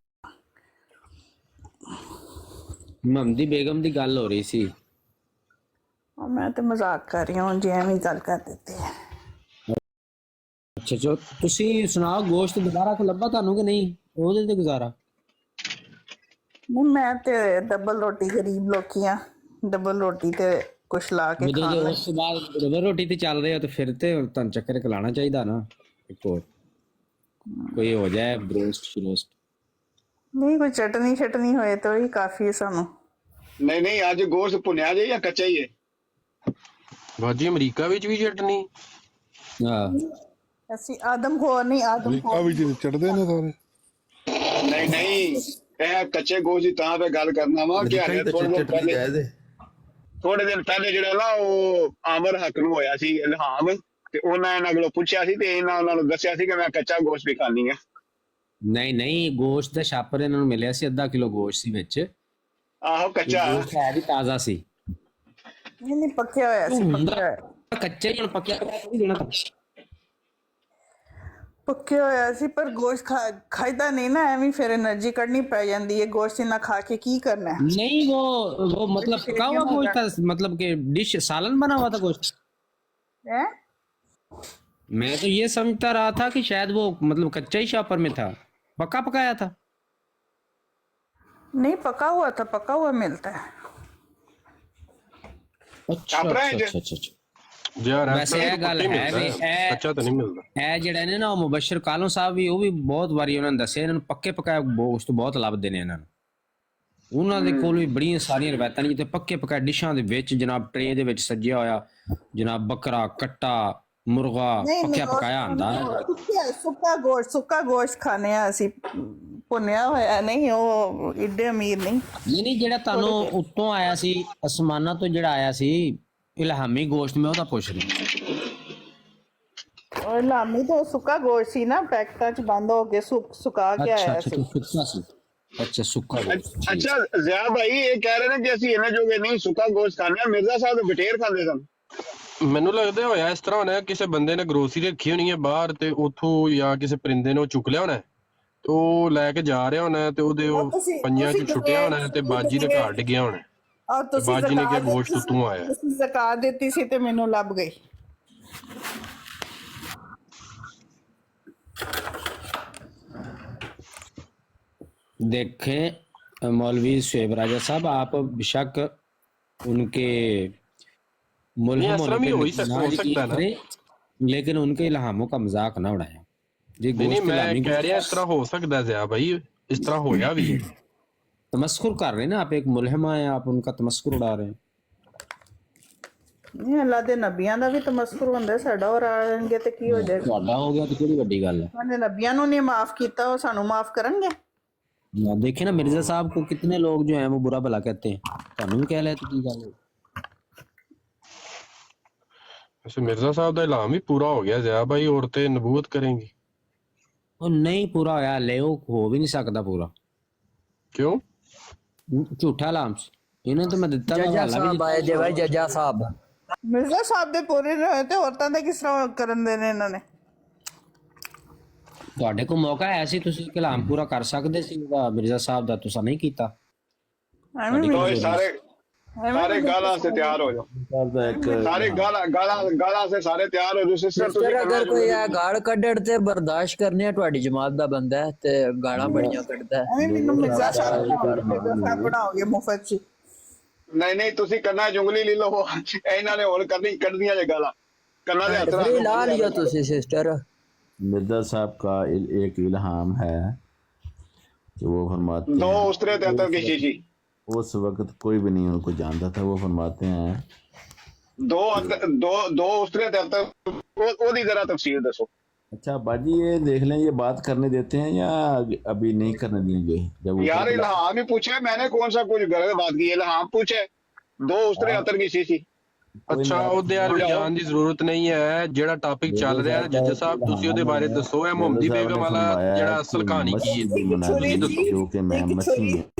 ਮੁਹੰਮਦੀ ਬੇਗਮ ਦੀ ਗੱਲ ਹੋ ਰਹੀ ਸੀ। ਮੈਂ ਤੇ ਮਜ਼ਾਕ ਕਰ ਰਹੀ ਹਾਂ ਜੀ, ਐਵੇਂ ਗੱਲ ਕਰ ਦਿੱਤੀ ਹੈ। ਅੱਛਾ ਜੋ ਤੁਸੀਂ ਸੁਣਾਓ, ਗੋਸ਼ਤ ਦੁਬਾਰਾ ਕੋ ਲੱਭਾ ਤੁਹਾਨੂੰ ਕਿ ਨਹੀਂ? ਉਹਦੇ ਤੇ ਗੁਜ਼ਾਰਾ ਨਹੀਂ, ਮੈਂ ਤੇ ਡਬਲ ਰੋਟੀ ਗਰੀਬ ਲੋਕੀਆਂ, ਡਬਲ ਰੋਟੀ ਤੇ ਕੁਛ ਲਾ ਕੇ ਜਦੋਂ ਖਾਣਾ। ਉਸ ਤੋਂ ਬਾਅਦ ਡਬਲ ਰੋਟੀ ਤੇ ਚੱਲ ਰਹੇ ਹੋ ਤੇ ਫਿਰ ਤੇ ਤੁਹਾਨੂੰ ਚੱਕਰ ਖਿਲਾਣਾ ਚਾਹੀਦਾ ਨਾ, ਇੱਕ ਹੋਰ ਕੋਈ ਹੋ ਜਾਏ ਬਰੋਸਟ ਸ਼ਰੋਸਟ। ਨਹੀਂ ਕੋਈ ਚਟਨੀ ਛਟਨੀ ਹੋਏ ਤਾਂ ਹੀ ਕਾਫੀ ਹੈ ਸਾਨੂੰ। ਨਹੀਂ ਨਹੀਂ, ਅੱਜ ਗੋਸ਼ਤ ਭੁੰਨਿਆ ਜੇ ਜਾਂ ਕੱਚਾ ਹੀ ਹੈ? ਬਾਜੀ ਅਮਰੀਕਾ ਵਿੱਚ ਵੀ ਚਟਨੀ। ਹਾਂ ਅਸੀਂ ਆਦਮਖੋਰ ਨਹੀਂ, ਆਦਮਖੋਰ ਵੀ ਜਿਹੜੇ ਚੜਦੇ ਨੇ ਸਾਰੇ। ਨਹੀਂ ਨਹੀਂ, ਇਹ ਕੱਚੇ ਗੋਸ਼ਤ ਦੀ ਤਾਂ ਤੇ ਗੱਲ ਕਰਨਾ ਵਾ ਕਿ ਹਲੇ ਥੋੜੇ ਥੋੜੇ ਦਿਨ ਪਹਿਲੇ ਜਿਹੜਾ ਨਾ ਉਹ ਆਮਰ ਹੱਕ ਨੂੰ ਹੋਇਆ ਸੀ ਇਲਹਾਮ, ਤੇ ਇਹਨਾਂ ਕੋਲੋਂ ਪੁੱਛਿਆ ਸੀ ਤੇ ਉਹਨਾਂ ਨੂੰ ਦੱਸਿਆ ਸੀ ਕਿ ਮੈਂ ਕੱਚਾ ਗੋਸ਼ਤ ਵੀ ਖਾਣੀ ਆ। ਨਹੀਂ ਗੋਸ਼ਤ ਦਾ ਛਾਪਰ ਇਹਨਾਂ ਨੂੰ ਮਿਲਿਆ ਸੀ, ਅੱਧਾ ਕਿਲੋ ਗੋਸ਼ਤ ਸੀ ਵਿੱਚ। ਆਹੋ ਕੱਚਾ। ਗੋਸ਼ਤ ਹੈ ਵੀ ਤਾਜ਼ਾ ਸੀ। ਨਹੀਂ ਪੱਕਿਆ ਹੋਇਆ ਸੀ, ਪੱਕਿਆ ਹੋਇਆ। ਕੱਚਾ ਹੀ ਹੁਣ ਪੱਕਿਆ ਨਹੀਂ ਦੇਣਾ। ਪੱਕਿਆ ਹੋਇਆ ਸੀ ਪਰ ਗੋਸ਼ਤ ਖਾਈਦਾ ਨਹੀਂ ਨਾ, ਐਵੇਂ ਫਿਰ એનર્ਜੀ ਕੱਢਣੀ ਪੈ ਜਾਂਦੀ ਹੈ। ਗੋਸ਼ਤ ਨਾ ਖਾ ਕੇ ਕੀ करना है? नहीं वो मतलब पका हुआ गोश्त था, मतलब कि डिश सालन बना हुआ था गोश्त। है मैं तो ये समझता रहा था कि शायद वो मतलब कच्चा ही शॉपर में था, पका पकाया था। नहीं पका हुआ था, पका हुआ मिलता है। अच्छा अच्छा अच्छा अच्छा। ਯਾਰ ਵੈਸੇ ਇਹ ਗੱਲ ਹੈ ਵੀ ਇਹ ਕੱਚਾ ਤਾਂ ਨਹੀਂ ਮਿਲਦਾ। ਇਹ ਜਿਹੜੇ ਨੇ ਨਾ ਮੁਬਸ਼ਰ ਕਾਲੋਂ ਸਾਹਿਬ ਵੀ ਉਹ ਵੀ ਬਹੁਤ ਵਾਰੀ ਉਹਨਾਂ ਨੇ ਦੱਸਿਆ ਇਹਨਾਂ ਨੂੰ ਪੱਕੇ ਪਕਾਏ ਗੋਸ਼ਤ ਬਹੁਤ ਲੱਭਦੇ ਨੇ ਇਹਨਾਂ ਨੂੰ। ਉਹਨਾਂ ਦੇ ਕੋਲ ਵੀ ਬੜੀਆਂ ਸਾਰੀਆਂ ਰਵਾਇਤਾਂ ਨੇ ਜਿੱਥੇ ਪੱਕੇ ਪਕਾਏ ਡਿਸ਼ਾਂ ਦੇ ਵਿੱਚ ਜਨਾਬ ਟਰੇ ਦੇ ਵਿੱਚ ਸੱਜਿਆ ਹੋਇਆ ਜਨਾਬ ਬੱਕਰਾ, ਕੱਟਾ, ਮੁਰਗਾ ਪੱਕਿਆ ਪਕਾਇਆ ਹੁੰਦਾ। ਸੁੱਕਾ ਗੋਸ਼ਤ ਖਾਣੇ ਆ ਅਸੀਂ, ਭੁੰਨਿਆ ਹੋਇਆ ਨਹੀਂ। ਉਹ ਏਡੇ ਅਮੀਰ ਨਹੀਂ। ਨਹੀਂ ਜਿਹੜਾ ਤੁਹਾਨੂੰ ਉੱਤੋਂ ਆਇਆ ਸੀ ਅਸਮਾਨਾਂ ਤੋਂ ਜਿਹੜਾ ਆਇਆ ਸੀ ਇਲਹਾਮੀ ਗੋਸ਼ਤ, ਮੈਂ ਉਹਦਾ ਪੁੱਛ ਰਿਹਾ। ਉਹ ਇਲਹਾਮੀ ਤਾਂ ਸੁੱਕਾ ਗੋਸ਼ਤ ਸੀ ਨਾ, ਪੈਕਟਾਂ 'ਚ ਬੰਦ ਹੋ ਕੇ ਸੁਕਾ ਕੇ ਆਇਆ ਸੀ। ਸੁੱਕਾ ਸੀ। ਅੱਛਾ ਸੁੱਕਾ ਗੋਸ਼ਤ। ਅੱਛਾ ਜ਼ਿਆ ਭਾਈ ਇਹ ਕਹਿ ਰਹੇ ਨੇ ਕਿ ਅਸੀਂ ਇਹਨਾਂ ਜੋਗੇ ਨਹੀਂ ਸੁੱਕਾ ਗੋਸ਼ਤ ਖਾਂਦੇ ਆ, ਮਿਰਜ਼ਾ ਸਾਹਿਬ ਤਾਂ ਬਟੇਰ ਖਾਂਦੇ ਸਨ। ਮੈਨੂੰ ਲੱਗਦਾ ਹੋਇਆ ਇਸ ਤਰ੍ਹਾਂ ਹੋਣਾ ਕਿਸੇ ਬੰਦੇ ਨੇ ਗਰੋਸਰੀ ਰੱਖੀ ਹੋਣੀ ਹੈ ਬਾਹਰ ਤੇ ਉੱਥੋਂ ਜਾਂ ਕਿਸੇ ਪਰਿੰਦੇ ਨੇ ਉਹ ਚੁੱਕ ਲਿਆ ਹੋਣਾ ਤੇ ਉਹ ਲੈ ਕੇ ਜਾ ਰਿਹਾ ਹੋਣਾ ਤੇ ਉਹਦੇ ਉਹ ਪੰਜਾਂ 'ਚ ਛੁੱਟਿਆ ਹੋਣਾ ਤੇ ਬਾਜੀ ਦੇ ਘਰ ਡਿੱਗਿਆ ਹੋਣਾ। ਔਰ ਤੁਸੀਂ ਬਾਜੀ ਨੇ ਕਿਹਾ ਗੋਸ਼ਤ ਤੂੰ ਆਇਆ। ਤੁਸੀਂ ਜ਼ਕਾਤ ਦਿੱਤੀ ਸੀ ਤੇ ਮੈਨੂੰ ਲੱਭ ਗਈ। देखें मौलवी शुएब राजा साहब, आप बेशक उनके मुल्हम होने पे सकता है ना, लेकिन उनके इल्हामों का मजाक ना उड़ाया जी। नहीं मैं कह रहा इस तरह हो सकता है भाई, इस तरह होया भी है। तमस्कुर कर रहे हैं ना आप, एक मुल्हमा है आप उनका तमस्कुर उड़ा रहे हैं। ਨਹੀਂ ਅੱਲਾ ਦੇ ਨਬੀਆਂ ਦਾ ਵੀ ਤਮਸਕੁਰ ਹੁੰਦਾ, ਸਾਡਾ ਹੋਰ ਆਣਗੇ ਤੇ ਕੀ ਹੋ ਜਾਏਗਾ? ਤੁਹਾਡਾ ਹੋ ਗਿਆ ਤੇ ਕਿਹੜੀ ਵੱਡੀ ਗੱਲ ਹੈ। ਉਹਨੇ ਨਬੀਆਂ ਨੂੰ ਨਹੀਂ ਮਾਫ ਕੀਤਾ, ਉਹ ਸਾਨੂੰ ਮਾਫ ਕਰਨਗੇ? देखे ना मिर्जा साहब को कितने लोग जो हैं वो बुरा भला कहते हैं, ਤੁਹਾਨੂੰ ਵੀ ਕਹਿ ਲੈ ਤੇ ਕੀ ਗੱਲ ਹੈ। वैसे मिर्जा साहब ਦਾ ਇਲਹਾਮ ਵੀ ਪੂਰਾ ਹੋ ਗਿਆ ਜ਼ਿਆ ਭਾਈ, ਔਰतें ਨਬੂਵਤ करेंगी। ਉਹ ਨਹੀਂ ਪੂਰਾ ਹੋਇਆ ਲੈ, ਉਹ ਹੋ ਵੀ ਨਹੀਂ ਸਕਦਾ ਪੂਰਾ। ਕਿਉਂ? ਝੂਠਾ ਇਲਹਾਮ ਇਹਨਾਂ ਤੋਂ ਮੈਂ ਦਿੱਤਾ ਜੱਜਾ ਸਾਹਿਬ ਆਏ ਜੇ ਭਾਈ, ਜੱਜਾ ਸਾਹਿਬ ਮਿਰਜ਼ਾ ਸਾਹਿਬ ਦੇ ਪੂਰੇ ਨਹੀਂ ਹੋਏ ਤੇ ਔਰਤਾਂ ਦੇ ਕਿਸ ਤਰ੍ਹਾਂ ਕਰਨ ਦੇ ਨੇ ਇਹਨਾਂ ਨੇ? ਤੁਹਾਡੇ ਕੋਲ ਮੌਕਾ ਆਇਆ ਸੀ, ਤੁਸੀਂ ਕਲਾਮ ਪੂਰਾ ਕਰ ਸਕਦੇ ਸੀ ਉਹਦਾ, ਮਿਰਜ਼ਾ ਸਾਹਿਬ ਦਾ ਤੁਸੀਂ ਨਹੀਂ ਕੀਤਾ। तो सारे गाला से तैयार हो जाओ, सारे गाला से सारे तैयार हो जाओ। सिस्टर अगर कोई ਇਹ ਗਾਲ ਕੱਢਣ ਤੇ ਬਰਦਾਸ਼ਤ ਕਰਨੇ ਆ ਤੁਹਾਡੀ ਜਮਾਤ ਦਾ ਬੰਦਾ ਹੈ ਤੇ ਗਾਲਾਂ ਬੜੀਆਂ ਕੱਢਦਾ ਹੈ। ਐਵੇਂ ਮੈਨੂੰ ਮਿਰਜ਼ਾ ਸਾਹਿਬ ਬਣਾਓਗੇ ਮੁਫਤ 'ਚ? नहीं तुसी करना जुंगली ले लो, ਇਹਨਾਂ ਨੇ ਹੋਰ ਕੱਢਦੀਆਂ ਜੇ ਗਾਲਾਂ ਕੰਨਾਂ ਦੇ ਹੱਥ फ्री ला लियो तुसी सिस्टर। मिर्जा साहब का एक इल्हाम है कि वो फरमाते दो हैं, उस्तरे तेतर की शीशी, उस वक्त कोई भी नहीं उनको जानता था। वो फरमाते हैं दो उस्तरे तेतर, ओदी जरा तफसीर दसो। अच्छा बाजी ये देख लें, ये बात करने देते हैं या अभी नहीं करने देंगे? जब यार इल्हाम ही पूछे, मैंने कौन सा कुछ गलत बात की? इल्हाम पूछे दो उस्तरे अतर की शीशी। ਅੱਛਾ ਉਹਦੇ ਵੱਲ ਜਾਣ ਦੀ ਜ਼ਰੂਰਤ ਨਹੀਂ ਹੈ, ਜਿਹੜਾ ਟਾਪਿਕ ਚੱਲ ਰਿਹਾ ਹੈ ਜੱਜ ਸਾਹਿਬ ਤੁਸੀਂ ਉਹਦੇ ਬਾਰੇ ਦੱਸੋ। ਇਹ ਮੁਹੰਮਦੀ ਬੇਗਮ ਵਾਲਾ ਜਿਹੜਾ ਅਸਲ ਕਹਾਣੀ ਕੀ ਹੈ ਤੁਸੀਂ ਦੱਸੋ।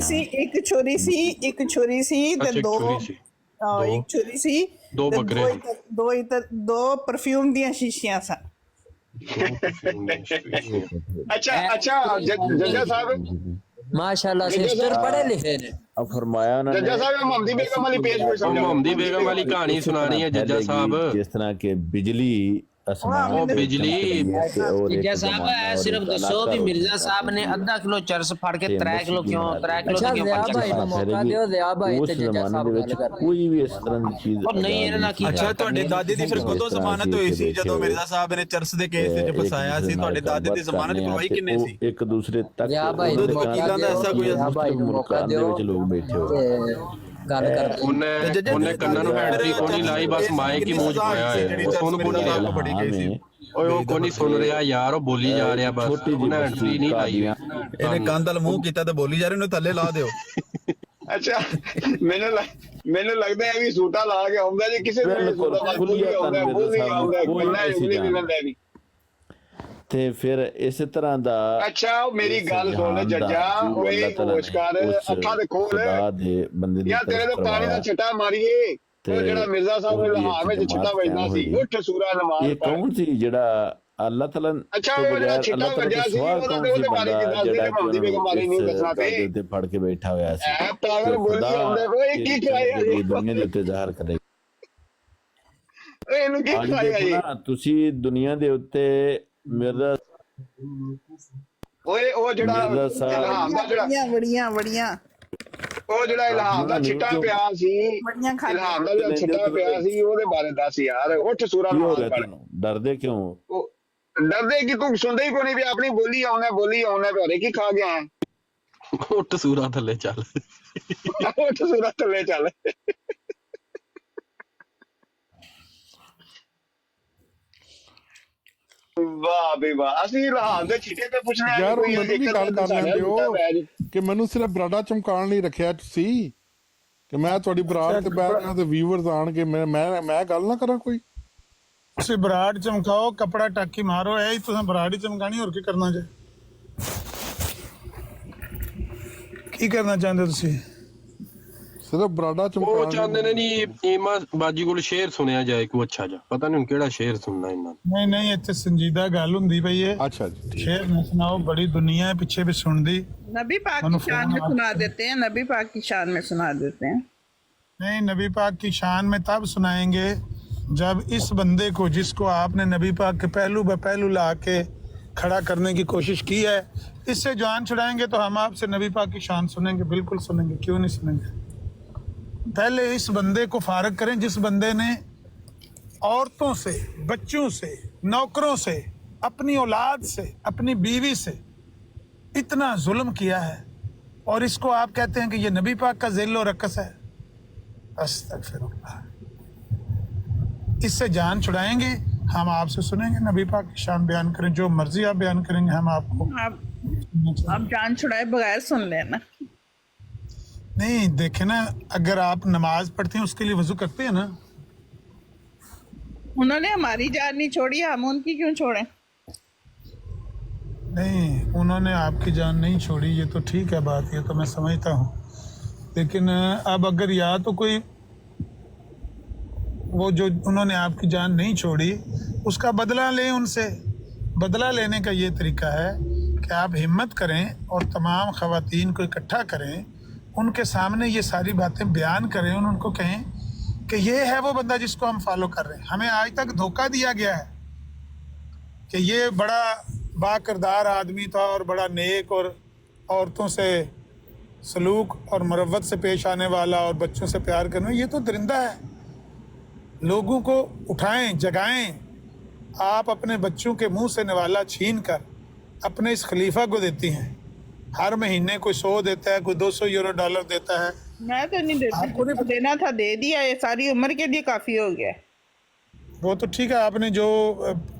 ਇੱਕ ਛੁਰੀ ਸੀ ਤੇ ਦੋ ਇੱਕ ਛੁਰੀ ਸੀ, ਦੋ ਬੱਕਰੇ, ਦੋ ਪਰਫਿਊਮ ਦੀਆਂ ਸ਼ੀਸ਼ੀਆਂ ਸਨ। अच्छा जज्जा साहब माशाल्लाह सिस्टर पढ़े लिखे ने। अब फरमाया उन्होंने, जज्जा साहब मोहम्मदी बेगम वाली पेश कोई समझो। ਮੁਹੰਮਦੀ ਬੇਗਮ ਵਾਲੀ ਕਹਾਣੀ ਸੁਣਾਣੀ ਹੈ ਜੱਜਾ ਸਾਹਿਬ। जिस तरह के बिजली ਉਹ ਬਿਜਲੀ ਜੱਜਾ ਸਾਹਿਬ ਐ ਸਿਰਫ ਦੱਸੋ ਵੀ ਮਿਰਜ਼ਾ ਸਾਹਿਬ ਨੇ ਅੱਧਾ ਕਿਲੋ ਚਰਸ ਫੜ ਕੇ 3 ਕਿਲੋ ਕਿਉਂ 3 ਕਿਲੋ अच्छा ਕਿਉਂ ज़िया ਪਰਚਾ भाई ਕੀਤਾ? ਨੂੰ ਮੌਕਾ ਦਿਓ, ज़िया भाई उस ਤੇ ਜੱਜਾ जमाने ਸਾਹਿਬ ਦੇ ਵਿੱਚ ਕੋਈ ਵੀ ਇਸ ਤਰ੍ਹਾਂ ਦੀ ਚੀਜ਼ ਉਹ ਨਹੀਂ ਇਹਨਾਂ ਨਾਲ ਕੀ ਅੱਛਾ ਤੁਹਾਡੇ ਦਾਦੇ ਦੀ ਫਿਰ ਕਦੋਂ ਜ਼ਮਾਨਤ ਹੋਈ ਸੀ ਜਦੋਂ ਮਿਰਜ਼ਾ ਸਾਹਿਬ ਨੇ ਚਰਸ ਦੇ ਕੇਸ ਵਿੱਚ ਫਸਾਇਆ ਸੀ? ਤੁਹਾਡੇ ਦਾਦੇ ਦੀ ਜ਼ਮਾਨਤ ਕਰਵਾਈ ਕਿੰਨੇ ਸੀ? ਇੱਕ ਦੂਸਰੇ ਤੱਕ ज़िया भाई ਉਦੋਂ ਨੂੰ ਵਕੀਲਾਂ ਦਾ ਐਸਾ ਕੋਈ ज़िया भाई ਨੂੰ ਮੌਕਾ ਦੇ ਦਿਓ ਵਿੱਚ ਲੋਕ ਬੈਠੇ ਹੋਏ। ਤੇ ਗੱਲ ਕਰਦੇ। ਉਹਨੇ ਕੰਨਾਂ ਨੂੰ ਹੈਂਡ ਫ੍ਰੀ ਕੋਈ ਲਾਈ, ਬਸ ਮਾਈਕ ਹੀ ਮੂੰਹ ਚ ਪਾਇਆ ਹੈ, ਉਹ ਸੁਣ ਕੋਈ ਨਹੀਂ। ਓਏ ਉਹ ਕੋਈ ਨਹੀਂ ਸੁਣ ਰਿਹਾ ਯਾਰ, ਉਹ ਬੋਲੀ ਜਾ ਰਿਹਾ ਬਸ, ਉਹਨੇ ਹੈਂਡ ਫ੍ਰੀ ਨਹੀਂ ਲਾਈ। ਇਹਨੇ ਕੰਨ ਵੱਲ ਮੂੰਹ ਕੀਤਾ ਤੇ ਬੋਲੀ ਜਾ ਰਹੇ ਨੇ, ਥੱਲੇ ਲਾ ਦਿਓ। अच्छा ਮੈਨੂੰ ਲੱਗਦਾ ਹੈ ਵੀ ਸੂਟਾ ਲਾ ਕੇ ਆਉਂਦਾ ਜੀ ਕਿਸੇ ਨੂੰ ਵੀ ਬਿਲਕੁਲ, ਸੂਟਾ ਲਾ ਕੇ ਖੁੱਲ੍ਹੀਆ ਆਉਂਦਾ ਤਨ ਬੋਲੀ ਮਿਰਜ਼ਾ ਆਉਂਦਾ ਸਾਹਿਬ ਨੂੰ ਗੱਲਾਂ ਕੋਈ ਉਗਲੀ ਜਾਣ। ਮਿਲਦਾ ਨਹੀਂ। ਤੇ ਫਿਰ ਇਸੇ ਤਰ੍ਹਾਂ ਦਾ ਅੱਛਾ ਉਹ ਮੇਰੀ ਇਸ ਗੱਲ ਸੁਣ ਜਹਾਨ ਦਾ ਜੱਜਾ ਜੋ ਓਏ ਅੱਲਾਹ ਤਾਲਾ ਹੋਸ਼ ਕਰ ਨੇ ਉਸ ਅੱਖਾਂ ਦੇ ਖੋਲ ਖੁਦਾ ਦੇ ਬੰਦੇ ਦੀ ਯਾਰ ਤੇਰੇ ਤਰਫ ਤੋਂ ਪਾਣੀ ਦਾ ਕਰਵਾਇਆ ਛਿੱਟਾ ਮਾਰੀਏ ਤੇ ਉਹ ਜਿਹੜਾ ਮਿਰਜ਼ਾ ਸਾਹਿਬ ਨੇ ਉਹਦੀ ਲਹਾਰ ਵਿੱਚ ਇੱਕ ਛਿੱਟਾ ਜਮਾਤ ਵੱਜਦਾ ਕਾਇਮ ਸੀ ਹੋਈ। ਉੱਠ ਸੂਰਾ ਨਮਾਜ਼ ਇਹ ਪੜ੍ਹ। ਕੌਣ ਸੀ ਜਿਹੜਾ ਅੱਲਾਹ ਤਾਲਾ ਅੱਛਾ ਤੋਂ ਉਹ ਜਿਹੜਾ ਬਗੈਰ ਛਿੱਟਾ ਅੱਲਾਹ ਤਾਲਾ ਵੱਜਿਆ ਤੋਂ ਸੀ ਸਵਾ ਉਹਦਾ ਕੌਣ ਤੇ ਸੀ ਉਹਦੇ ਬਾਰੇ ਬੰਦਾ ਕਿਦਾਂ ਸੀ ਜਿਹੜਾ ਕਿ ਕਿ ਮੌਲਵੀ ਬੇਗਮ ਬਾਰੇ ਨਹੀਂ ਇਸ ਦੱਸਣਾ ਗੱਲ ਦੇ ਤੇ ਉੱਤੇ ਫੜ ਕੇ ਬੈਠਾ ਹੋਇਆ ਸੀ ਐ ਪਾਗਲ ਤੇ ਬੋਲੀ ਖੁਦਾ ਆਉਂਦੇ ਓਏ ਕੀ ਕਰਾਇਆ ਜੀ ਦੁਨੀਆ ਦੇ ਉੱਤੇ ਜ਼ਾਹਰ ਕਰੇ। ਓਏ ਇਹਨੂੰ ਕੀ ਅੱਜ ਕਰਾਇਆ ਜੀ ਦੇਖੋ ਨਾ ਤੁਸੀਂ ਦੁਨੀਆ ਦੇ ਉੱਤੇ ਮਿਰਜ਼ਾ ਓਏ ਉਹ ਜਿਹੜਾ ਮਿਰਜ਼ਾ ਸਾਹਿਬ ਇਲਹਾਮ ਦਾ ਜਿਹੜਾ ਬੜੀਆਂ ਬੜੀਆਂ ਉਹ ਜਿਹੜਾ ਇਲਹਾਮ ਦਾ ਛਿੱਟਾ ਪਿਆ ਸੀ ਬੜੀਆਂ ਖਾ ਇਲਹਾਮ ਦਾ ਜਿਹੜਾ ਛਿੱਟਾ ਪਿਆ ਸੀ ਉਹਦੇ ਬਾਰੇ ਦੱਸ ਯਾਰ ਉੱਠ ਸੂਰਾ ਕੀ ਹੋ ਨਮਾਜ਼ ਗਿਆ ਪੜ੍ਹ। ਤੈਨੂੰ ਡਰਦੇ ਕਿਉਂ? ਉਹ ਡਰਦੇ ਕਿ ਤੂੰ ਸੁਣਦਾ ਹੀ ਕੋਈ ਨਹੀਂ ਵੀ ਆਪਣੀ ਬੋਲੀ ਆਉਣਾ ਘਰੇ ਕੀ ਖਾ ਗਿਆ ਉੱਠ ਸੂਰਾ ਥੱਲੇ ਚੱਲ। ਉੱਠ ਸੂਰਾ ਥੱਲੇ ਚੱਲ। ਵਾਹ ਬੇ ਵਾਹ ਅਸੀਂ ਇਲਹਾਮ ਦੇ ਛਿੱਟੇ ਤੇ ਪੁੱਛਣਾ ਹੈ ਯਾਰ ਕੋਈ ਮੈਨੂੰ ਵੀ ਗੱਲ ਕਰ ਲੈਂਦੇ ਹੋ ਕਿ ਮੈਨੂੰ ਸਿਰਫ ਬਰਾਡਾ ਚਮਕਾਉਣ ਲਈ ਰੱਖਿਆ ਤੁਸੀਂ ਕਿ ਮੈਂ ਤੁਹਾਡੀ ਬਰਾਤ ਤੇ ਬੈਠ ਰਿਹਾ ਤੇ ਵੀਵਰਸ ਆਣਗੇ ਮੈਂ ਗੱਲ ਨਾ ਕਰਾਂ ਕੋਈ। ਤੁਸੀਂ ਬਰਾੜ ਚਮਕਾਓ ਕਪੜਾ ਟਾਕੀ ਮਾਰੋ ਇਹ ਤੁਸੀਂ ਬਰਾੜ ਹੀ ਚਮਕਾਣੀ ਹੋਰ ਕੀ ਕਰਨਾ ਜੇ ਕੀ ਕਰਨਾ ਚਾਹੁੰਦੇ ਤੁਸੀਂ? ਸਿਰਫ ਬਰਾਡਾ ਉਹ ਚਮਕਾਉਣ ਚਾਹੁੰਦੇ ਨੇ ਨਹੀਂ ਏਮਾ ਬਾਜੀ ਕੋਲ ਸ਼ੇਰ ਸੁਣਿਆ ਜਾਏ ਕੋਈ ਅੱਛਾ ਜਿਹਾ ਪਤਾ ਨਹੀਂ ਹੁਣ ਕਿਹੜਾ ਸ਼ੇਰ ਸੁਣਨਾ ਇਹਨਾਂ ਨੇ। ਨਹੀਂ ਨਹੀਂ ਇੱਥੇ ਸੰਜੀਦਾ ਗੱਲ ਹੁੰਦੀ ਪਈ ਹੈ। ਅੱਛਾ ਜੀ ਠੀਕ। ਸ਼ੇਰ ਨਾ ਸੁਣਾਓ ਬੜੀ दुनिया है पीछे भी सुन दी। नबी पाक की शान में सुना देते हैं, नबी पाक की शान में सुना देते हैं। नहीं नबी पाक की शान में तब सुनाएंगे जब इस बंदे को जिसको आपने नबी पाक के पहलू ब पहलू ला के खड़ा करने की कोशिश की है इससे जान छुड़ाएंगे तो हम आपसे नबी पाक की शान सुनेंगे, बिल्कुल सुनेंगे, क्यों नहीं सुनेंगे। पहले इस बंदे को फारग करें जिस बंदे ने औरतों से, बच्चों से, नौकरों से, अपनी औलाद से, अपनी बीवी से इतना जुल्म किया है और इसको आप कहते हैं कि ये नबी पाक का ज़िल और रकस है। अस्तगफिरुल्लाह। इससे जान छुड़ाएंगे हम आपसे सुनेंगे, नबी पाक की शान बयान करें, जो मर्जी आप बयान करेंगे हम आपको आप जान छुड़ाए बगैर सुन लेना। नहीं देखे ना अगर आप नमाज पढ़ते हैं उसके लिए वजू करते हैं ना। उन्होंने हमारी जान नहीं छोड़ी, हम उनकी क्यों छोड़ें। नहीं उन्होंने आपकी जान नहीं छोड़ी ये तो ठीक है बात, ये तो मैं समझता हूँ, लेकिन अब अगर या तो कोई वो जो उन्होंने आपकी जान नहीं छोड़ी उसका बदला लें उनसे। बदला लेने का ये तरीका है कि आप हिम्मत करें और तमाम ख़वातीन को इकट्ठा करें, उनके सामने ये सारी बातें बयान करें, उनको कहें कि ये है वो बंदा जिसको हम फॉलो कर रहे हैं। हमें आज तक धोखा दिया गया है कि ये बड़ा बाकिरदार आदमी था और बड़ा नेक और औरतों से सलूक और मरवत से पेश आने वाला और बच्चों से प्यार करना, ये तो दरिंदा है। लोगों को उठाएं, जगाएं। आप अपने बच्चों के मुंह से निवाला छीन कर अपने इस खलीफा को देती हैं। हर महीने कोई 100 देता है, कोई 200 यूरो डॉलर देता है। मैं तो नहीं आपको नहीं देती, देना था दे दिया, ये सारी उम्र के लिए काफी हो गया। वो तो ठीक है, आपने जो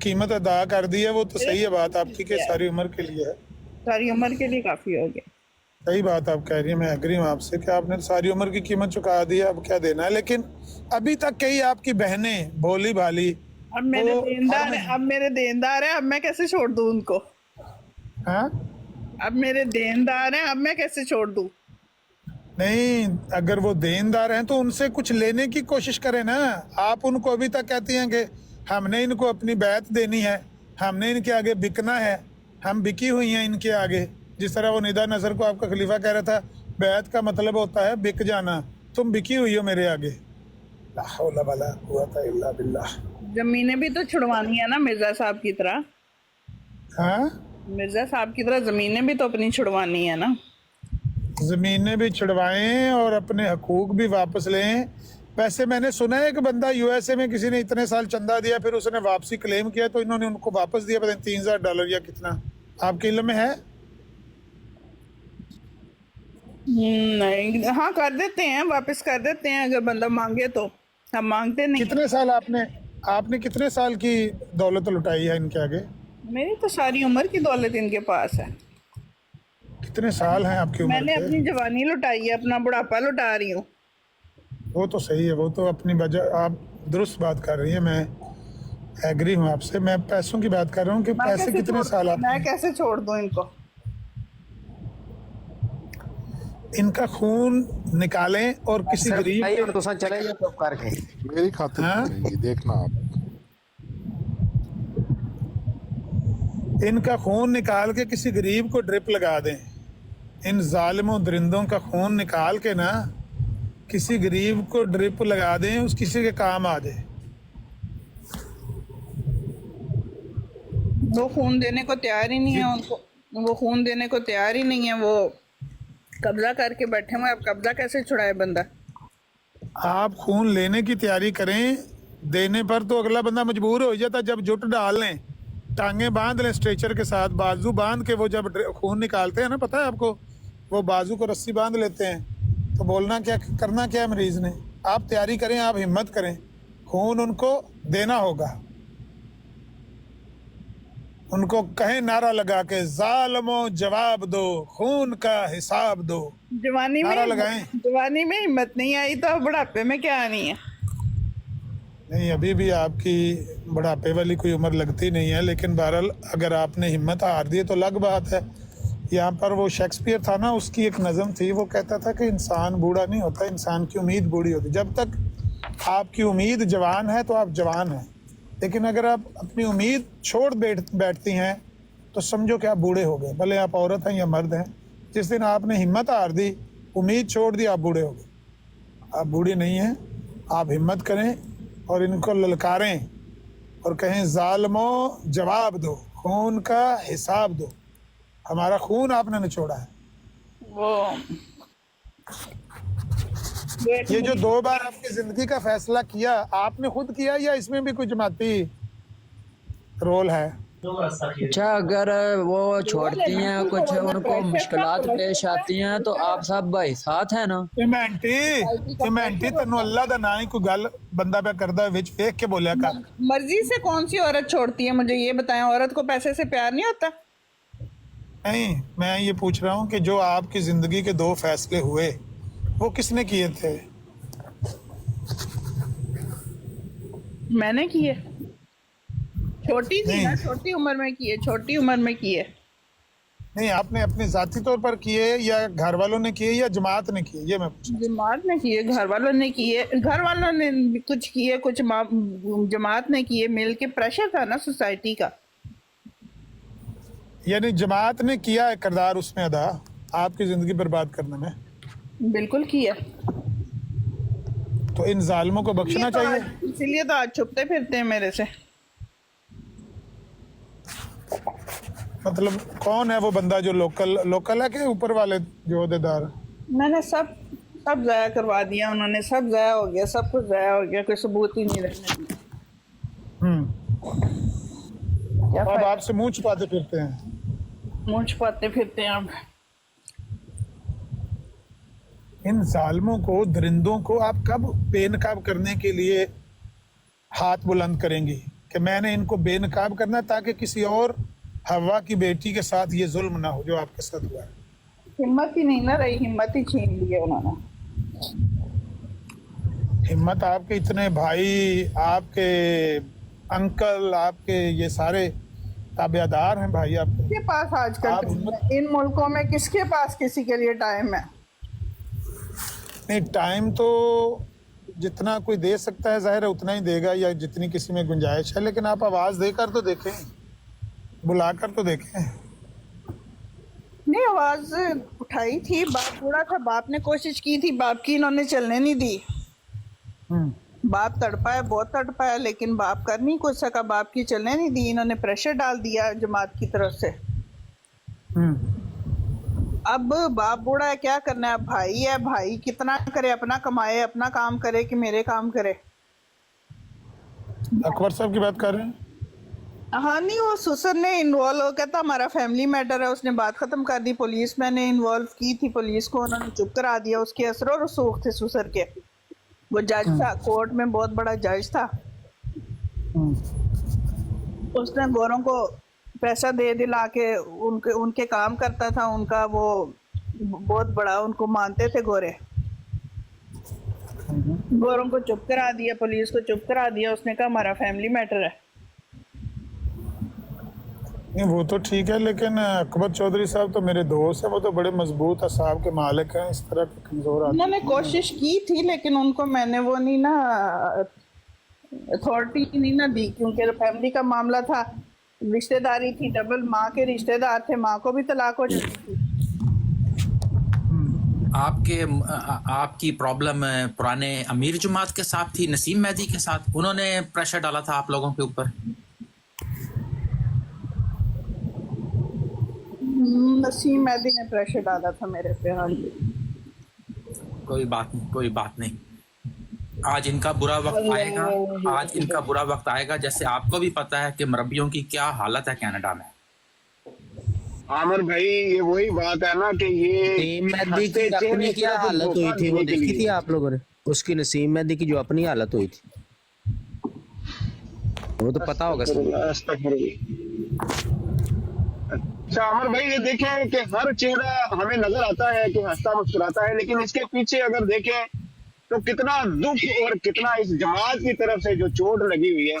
कीमत अदा कर दी है वो तो सही है बात आपकी कि सारी उम्र के लिए है। सारी उम्र के लिए काफी हो गया। सही बात आप कह रही हैं, मैं एग्री हूँ आपसे कि आपने सारी उम्र की कीमत चुका दी है, अब क्या देना है। लेकिन अभी तक कई आपकी बहनें भोली भाली अब मेरे वो देनदार है, अब मेरे देनदार है, अब मैं कैसे छोड़ दूं उनको। हाँ अब मेरे देनदार हैं, अब मैं कैसे छोड़ दूं। नहीं, अगर वो देनदार हैं तो उनसे कुछ लेने की कोशिश करें ना। आप उनको अभी तक कहती हैं कि हमने इनको अपनी बैत देनी है, हमने इनके आगे बिकना है, हम बिकी हुई हैं इनके आगे। जिस तरह वो निदा नजर को आपका खलीफा कह रहा था, बैत का मतलब होता है बिक जाना, तुम बिकी हुई हो मेरे आगे। ला हौला वला कुव्वता इल्ला बिल्लाह। जमीनें भी तो छुड़वानी है ना मिर्जा साहब की तरह। हाँ, मिर्जा साहब की तरह जमीनें भी तो अपनी छुड़वानी है ना। ज़मीनें भी छुड़वाएं और अपने हकूक भी वापस लें। वैसे मैंने सुना है कि बंदा यूएसए में किसी ने इतने साल चंदा दिया, फिर उसने वापसी क्लेम किया तो इन्होंने उनको वापस दिया, पता नहीं $3000 या कितना, आपके इल्म में है? नहीं, हाँ कर देते हैं, वापस कर देते हैं अगर बंदा मांगे तो। हम मांगते नहीं। कितने साल आपने कितने साल की दौलत लुटाई है इनके आगे? मेरी तो सारी उम्र की दौलत इनके पास है। कितने साल हैं आपकी उम्र मैंने के? अपनी जवानी लुटाई है, अपना बुढ़ापा लुटा रही हूँ। वो तो सही है, वो तो अपनी वजह आप दुरुस्त बात कर रही है, मैं एग्री हूँ आपसे। मैं पैसों की बात कर रहा हूँ कि पैसे कितने साल आप मैं कैसे छोड़ दूं इनको? इनका खून निकालें और किसी गरीब चले जाओ चुप करके। मेरी खातिर हाँ? करेंगी, देखना आप। इनका खून निकाल के किसी गरीब को ड्रिप लगा दें। इन जालिमों दरिंदों का खून निकाल के ना किसी गरीब को ड्रिप लगा दें, उस किसी के काम आ जाए। वो खून देने को तैयार ही नहीं है, उनको वो खून देने को तैयार ही नहीं है, वो कब्जा करके बैठे हुए। अब कब्जा कैसे छुड़ाए बंदा? आप खून लेने की तैयारी करें, देने पर तो अगला बंदा मजबूर हो जाता। जब जुट डाल लें, टांगे बांध लें स्ट्रेचर के साथ, बाजू बांध के वो जब खून निकालते हैं ना, पता है आपको, वो बाजू को रस्सी बांध लेते हैं। तो बोलना क्या, करना क्या है मरीज ने? आप तैयारी करें, आप हिम्मत करें, खून उनको देना होगा। उनको कहें नारा लगा के, जालिमो जवाब दो, खून का हिसाब दो। जवानी नारा में लगाएं। जवानी में हिम्मत नहीं आई तो बुढ़ापे में क्या आनी है? नहीं, अभी भी आपकी बुढ़ापे वाली कोई उम्र लगती नहीं है, लेकिन बहरहाल अगर आपने हिम्मत हार दी तो अलग बात है। यहाँ पर वो शेक्सपियर था ना, उसकी एक नज़म थी, वो कहता था कि इंसान बूढ़ा नहीं होता, इंसान की उम्मीद बूढ़ी होती। जब तक आपकी उम्मीद जवान है तो आप जवान हैं, लेकिन अगर आप अपनी उम्मीद छोड़ बैठती हैं तो समझो कि आप बूढ़े हो गए, भले आप औरत हैं या मर्द हैं। जिस दिन आपने हिम्मत हार दी, उम्मीद छोड़ दी, आप बूढ़े हो गए। आप बूढ़े नहीं हैं, आप हिम्मत करें और इनको ललकारें और कहें, जालिमो जवाब दो, खून का हिसाब दो। हमारा खून आपने निचोड़ा है। वो ये जो 2 बार आपकी जिंदगी का फैसला किया, आपने खुद किया या इसमें भी कोई जमाती रोल है? अच्छा, अगर वो छोड़ती हैं, कुछ उनको मुश्किलात पेश आती हैं, तो आप सब भाई साथ हैं ना? इमेंटी तेनू अल्लाह दा ना ही कोई गल बंदा पे करदा विच फेंक के बोलिया कर। मर्जी से कौन सी औरत छोड़ती है? मुझे ये बताएं, औरत को पैसे से प्यार नहीं होता? नहीं, मैं ये पूछ रहा हूँ कि जो आपकी जिंदगी के 2 फैसले हुए, वो किसने किए थे? मैंने किए। छोटी थी ना, नहीं। छोटी उम्र में किए, छोटी उम्र में किए। नहीं, आपने अपने जाती तौर पर किए या घर वालों ने किए या जमात ने किए? ये मैं पूछ रहा जमात ने किए, घर वालों ने किए। घर वालों ने कुछ किए, कुछ जमात ने किए। मिल के प्रेशर था ना सोसाइटी का। हूं। यानी जमात ने किया है किरदार उसमें अदा आपकी जिंदगी बर्बाद करने में? बिल्कुल किया। तो इन जालिमों को बख्शना चाहिए। इसीलिए तो आज छुपते फिरते हैं मेरे से। मतलब कौन है वो बंदा जो लोकल है कि ऊपर वाले जो अहदेदार? मैंने सब ज़ाया करवा दिया उन्होंने, सब ज़ाया हो गया, सब कुछ ज़ाया हो गया, कोई सबूत ही नहीं रहने दिया। क्या अब आपसे मुंह छुपाते फिरते हैं। मुंह छुपाते फिरते हैं आप। इन जालिमों को, दरिंदों को आप कब बेनकाब करने के लिए हाथ बुलंद करेंगी कि मैंने इनको बेनकाब करना है ताकि किसी और हवा की बेटी के साथ ये जुल्म ना हो जो आपके साथ हुआ है? हिम्मत ही नहीं ना रही, हिम्मत ही छीन ली है उन्होंने। हिम्मत आपके इतने भाई, आपके अंकल, आपके ये सारे ताबेदार हैं भाई आपके। किसके पास आजकल इन मुल्कों में किसके पास किसी के लिए टाइम है? नहीं, टाइम तो जितना कोई दे सकता है जाहिर है उतना ही देगा, या जितनी किसी में गुंजाइश है। लेकिन आप आवाज़ देकर तो देखें, बुलाकर तो देखें। नहीं, आवाज़ उठाई थी, बाप बूढ़ा था, बाप ने कोशिश की थी, बाप की इन्होंने चलने नहीं दी। बाप तड़पा है, बहुत तड़पा है, लेकिन बाप कर नहीं कुछ सका, बाप की चलने नहीं दी। इन्होंने प्रेशर डाल दिया जमात की तरफ से। अब बाप बूढ़ा है, क्या करना है? भाई है, भाई कितना करे, अपना कमाए, अपना काम करे कि मेरे काम करे। अकबर साहब की बात कर रहे हैं? हाँ, नहीं, वो सुसर ने इन्वॉल्व हो, कहता हमारा फैमिली मैटर है, उसने बात खत्म कर दी। पुलिस मैंने इन्वॉल्व की थी, पुलिस को उन्होंने चुप करा दिया। उसके असर और रसूख थे सुसर के। वो जज था, कोर्ट में बहुत बड़ा जज था। उसने गोरों को पैसा दे दिला के उनके काम करता था। उनका वो बहुत बड़ा, उनको मानते थे गोरे। गोरों को चुप करा दिया, पुलिस को चुप करा दिया, उसने कहा हमारा फैमिली मैटर है। नहीं वो तो ठीक है, लेकिन अकबर चौधरी साहब तो मेरे दोस्त हैं, वो तो बड़े मजबूत असाब के मालिक हैं, इस तरह के कमजोर आदमी। उन्होंने कोशिश की थी लेकिन उनको मैंने वो नहीं ना अथॉरिटी नहीं ना दी, क्योंकि फैमिली का मामला था, रिश्तेदारी थी, डबल माँ के रिश्तेदार थे, माँ को भी तलाक हो जाती थी। आपकी प्रॉब्लम पुराने अमीर जमात के साथ थी, नसीम मेहदी के साथ, उन्होंने प्रेशर डाला था आप लोगों के ऊपर? नसीम मेहदी ने प्रेशर डाला था मेरे पे। हाँ जी। कोई बात नहीं, कोई बात नहीं। आज इनका बुरा वक्त आएगा, आज इनका बुरा वक्त आएगा। जैसे आपको भी पता है कि मरब्बियों की क्या हालत है कनाडा में। आमिर भाई ये वही बात है ना कि ये नसीम मेहदी की अपनी क्या हालत हुई थी, वो देखी थी आप लोगों ने? उसकी नसीम मेहदी की जो अपनी हालत हुई थी वो तो पता होगा सब। अच्छा आमिर भाई ये देखें कि हर चेहरा हमें नजर आता है कि हंसता मुस्कुराता है, लेकिन इसके पीछे अगर देखें तो कितना दुख और कितना इस जमात की तरफ से जो चोट लगी हुई है।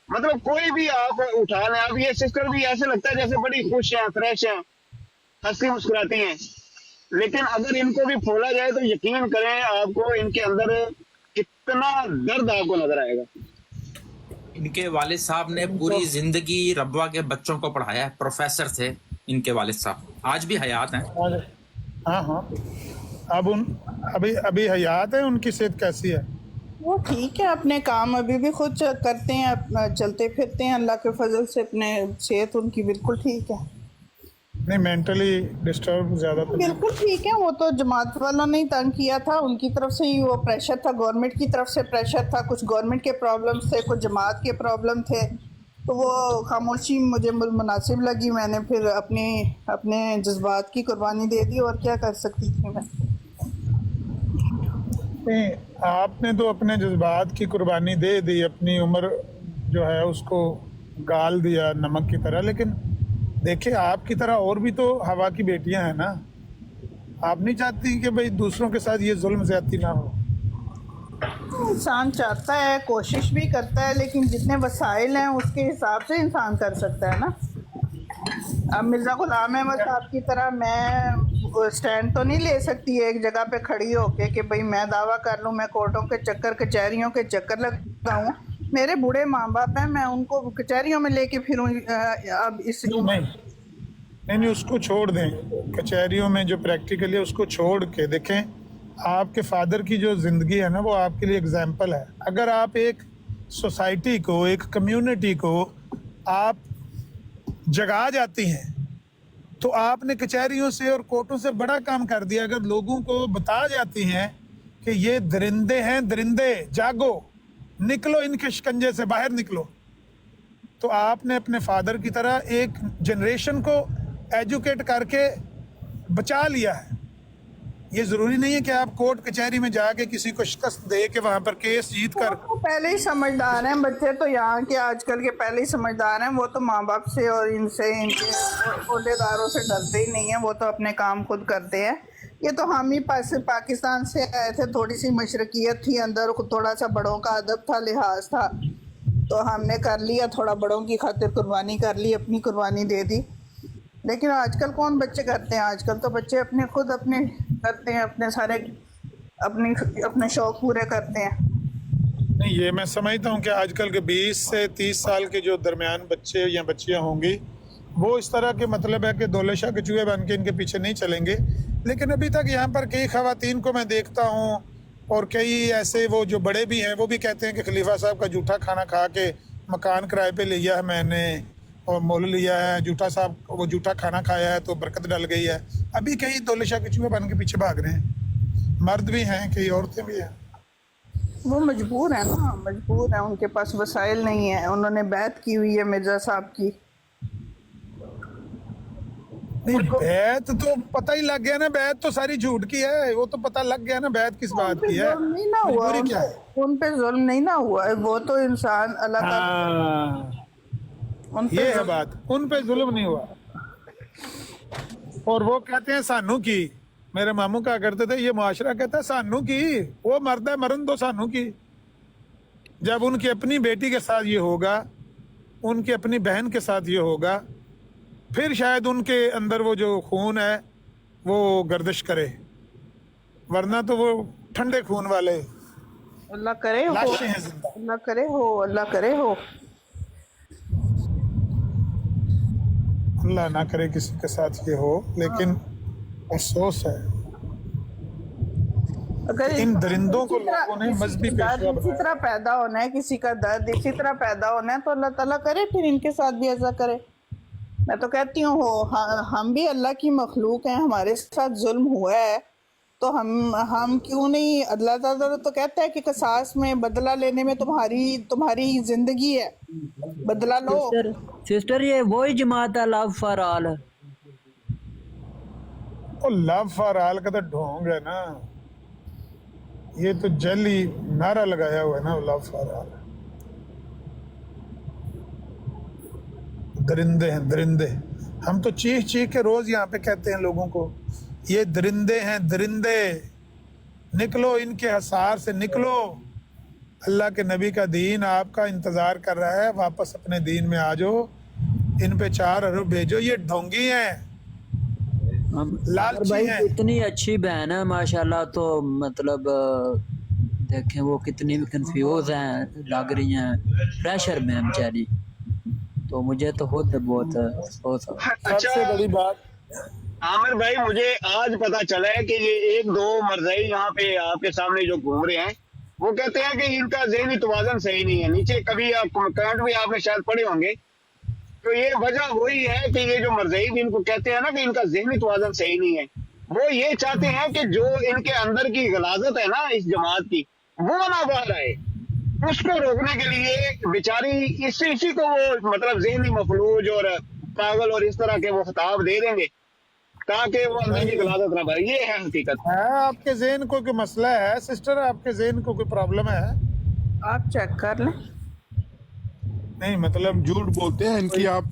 मतलब कोई भी आप उठा लें, अब ये सिस्टर भी ऐसे लगता है जैसे बड़ी खुश हैं, फ्रेश हैं, हंसती मुस्कुराती हैं, लेकिन अगर इनको भी फोड़ा जाए तो यकीन करें आपको इनके अंदर कितना दर्द आपको नजर आएगा। इनके वालिद साहब ने पूरी जिंदगी रब्वा के बच्चों को पढ़ाया है, प्रोफेसर थे इनके वालिद साहब, आज भी हयात हैं। हाँ हाँ, अब अभी हयात है। उनकी सेहत कैसी है? वो ठीक है, अपने काम अभी भी खुद करते हैं, अपना चलते फिरते हैं, अल्लाह के फजल से अपने सेहत उनकी बिल्कुल ठीक है। नहीं मेंटली डिस्टर्ब ज्यादा तो बिल्कुल ठीक है। वो तो जमात वालों ने ही तंग किया था, उनकी तरफ से ही वो प्रेशर था, गवर्नमेंट की तरफ से प्रेशर था, कुछ गवर्नमेंट के प्रॉब्लम्स थे, कुछ जमात के प्रॉब्लम थे, तो वो खामोशी मुझे मुनासिब लगी। मैंने फिर अपने जज्बात की कुर्बानी दे दी, और क्या कर सकती थी मैं। नहीं, आपने तो अपने जज्बात की कुर्बानी दे दी, अपनी उम्र जो है उसको गाल दिया नमक की तरह, लेकिन देखिए आपकी तरह और भी तो हवा की बेटियां हैं ना। आप नहीं चाहती कि भाई दूसरों के साथ ये जुल्म ज्यादती ना हो? इंसान चाहता है, कोशिश भी करता है, लेकिन जितने वसाइल हैं उसके हिसाब से इंसान कर सकता है ना। अब मिर्ज़ा गुलाम अहमद साहब की तरह मैं स्टैंड तो नहीं ले सकती एक जगह पे खड़ी होके कि भाई मैं दावा कर लूँ, मैं कोर्टों के चक्कर, कचहरियों के चक्कर लगाऊँ। मेरे बूढ़े माँ बाप हैं, मैं उनको कचहरियों में लेके फिरूँ? अब इस नहीं उसको छोड़ दें, कचहरियों में जो प्रैक्टिकली है उसको छोड़ के देखें। आपके फादर की जो ज़िंदगी है ना वो आपके लिए एग्जाम्पल है। अगर आप एक सोसाइटी को, एक कम्युनिटी को आप जगा जाती हैं तो आपने कचहरियों से और कोर्टों से बड़ा काम कर दिया। अगर लोगों को बता जाती हैं कि ये दरिंदे हैं, दरिंदे जागो, निकलो इनके शिकंजे से बाहर निकलो, तो आपने अपने फादर की तरह एक जनरेशन को एजुकेट करके बचा लिया है। ये ज़रूरी नहीं है कि आप कोर्ट कचहरी में जाके किसी को शिकस्त दे के वहाँ पर केस जीत कर। वो पहले ही समझदार हैं बच्चे, तो यहाँ के आजकल के पहले ही समझदार हैं। वो तो माँ बाप से और इनसे, इनके ओहदेदारों से डरते ही नहीं हैं, वो तो अपने काम खुद करते हैं। ये तो हम ही पाकिस्तान से आए थे, थोड़ी सी मशरकियत थी अंदर, थोड़ा सा बड़ों का अदब था, लिहाज था, तो हमने कर लिया, थोड़ा बड़ों की खातिर कुर्बानी कर ली, अपनी कुर्बानी दे दी। लेकिन आजकल कौन बच्चे करते हैं? आजकल तो बच्चे अपने करते हैं, अपने सारे अपने शौक पूरे करते हैं। नहीं ये मैं समझता हूँ कि आजकल के 20 से 30 साल के जो दरमियान बच्चे या बच्चियाँ होंगी वो इस तरह के मतलब है कि दौले शाह के चूहे बन के इनके पीछे नहीं चलेंगे। लेकिन अभी तक यहाँ पर कई ख़वातीन को मैं देखता हूँ, और कई ऐसे वो जो बड़े भी हैं वो भी कहते हैं कि खलीफा साहब का जूठा खाना खा के मकान किराए पे लिया है मैंने, और मोल लिया है, जूठा साहब वो जूठा खाना खाया है तो बरकत डल गई है। अभी कई दौले शाह के चूहे बन के पीछे भाग रहे हैं, मर्द भी हैं, कई औरतें भी हैं। वो मजबूर है ना, मजबूर है, उनके पास वसाइल नहीं है। उन्होंने बैत की हुई है मिर्ज़ा साहब की। नहीं बैत तो पता ही लग गया ना, बैत तो सारी झूठ की है, वो तो पता लग गया ना बैत किस बात की है। नहीं ना हुआ, उन पे जुल्म नहीं ना हुआ है, वो तो इंसान अल्लाह का, ये है बात, उन पे जुल्म नहीं हुआ। और वो कहते हैं सानू की, मेरे मामू कहा करते थे, ये मुआशरा कहता है सानू की, वो मरदा है मरन दो सानू की। जब उनकी अपनी बेटी के साथ ये होगा, उनकी अपनी बहन के साथ ये होगा, फिर शायद उनके अंदर वो जो खून है वो गर्दिश करे, वरना तो वो ठंडे खून वाले अल्लाह करे हो, लाशें हैं जिंदा। अल्लाह करे हो, अल्लाह करे हो। अल्लाह ना करे किसी के साथ ये हो, लेकिन अफसोस है अगर इन दरिंदों को लोगों ने मजहबी दर्द पेशवा इसी तरह पैदा होना है, किसी का दर्द इसी तरह पैदा होना है, तो अल्लाह ताला करे फिर इनके साथ भी ऐसा करे। मैं तो कहती हूँ हम भी अल्लाह की मखलूक हैं, हमारे साथ जुल्म हुआ है तो हम क्यों नहीं, अल्लाह ताला तो कहता है कि कसास में बदला लेने में तुम्हारी जिंदगी है, बदला लो। सिस्टर ये वही जमात है लव फॉर ऑल। और लव फॉर ऑल का तो ढोंग है ना, ये तो जली नारा लगाया हुआ है ना लव फॉर ऑल। दरिंदे हैं दरिंदे, हम तो चीख चीख के रोज यहाँ पे कहते हैं लोगों को, ये दरिंदे हैं दरिंदे, निकलो इनके हसार से निकलो। अल्लाह के नबी का दीन आपका इंतजार कर रहा है, वापस अपने दीन में आ जाओ, इन पे 4 अरब भेजो। ये ढोंगी हैं, लालची भाई हैं। कितनी अच्छी बहन है माशाल्लाह, तो मतलब देखें वो कितनी कंफ्यूज हैं, लग रही हैं प्रेशर में बेचारी, तो मुझे तो खुद बहुत अफसोस है। सबसे बड़ी बात आमिर भाई, मुझे आज पता चला है कि ये 1-2 मरज़ई यहाँ पे आपके सामने जो घूम रहे हैं, वो कहते हैं कि इनका ज़हनी तवाज़ुन सही नहीं है। नीचे कभी आप कमेंट भी आपने शायद पढ़े होंगे, तो ये वजह वही है कि ये जो मरज़ई जिनको कहते हैं ना कि इनका ज़हनी तवाज़ुन सही नहीं है, वो ये चाहते हैं कि जो इनके अंदर की गलाजत है ना इस जमात की, वो ना बाहर आए। उसको रोकने के लिए बेचारी इसी को वो मतलब ज़हनी मफलूज और पागल और इस तरह के वो खिताब दे देंगे ताकि वो अंदर की गलाजत ना भरे। ये है हकीकत। है आपके ज़हन को कोई मसला है सिस्टर, आपके ज़हन को कोई प्रॉब्लम है? आप चेक कर लें। नहीं मतलब झूठ बोलते हैं इनकी आप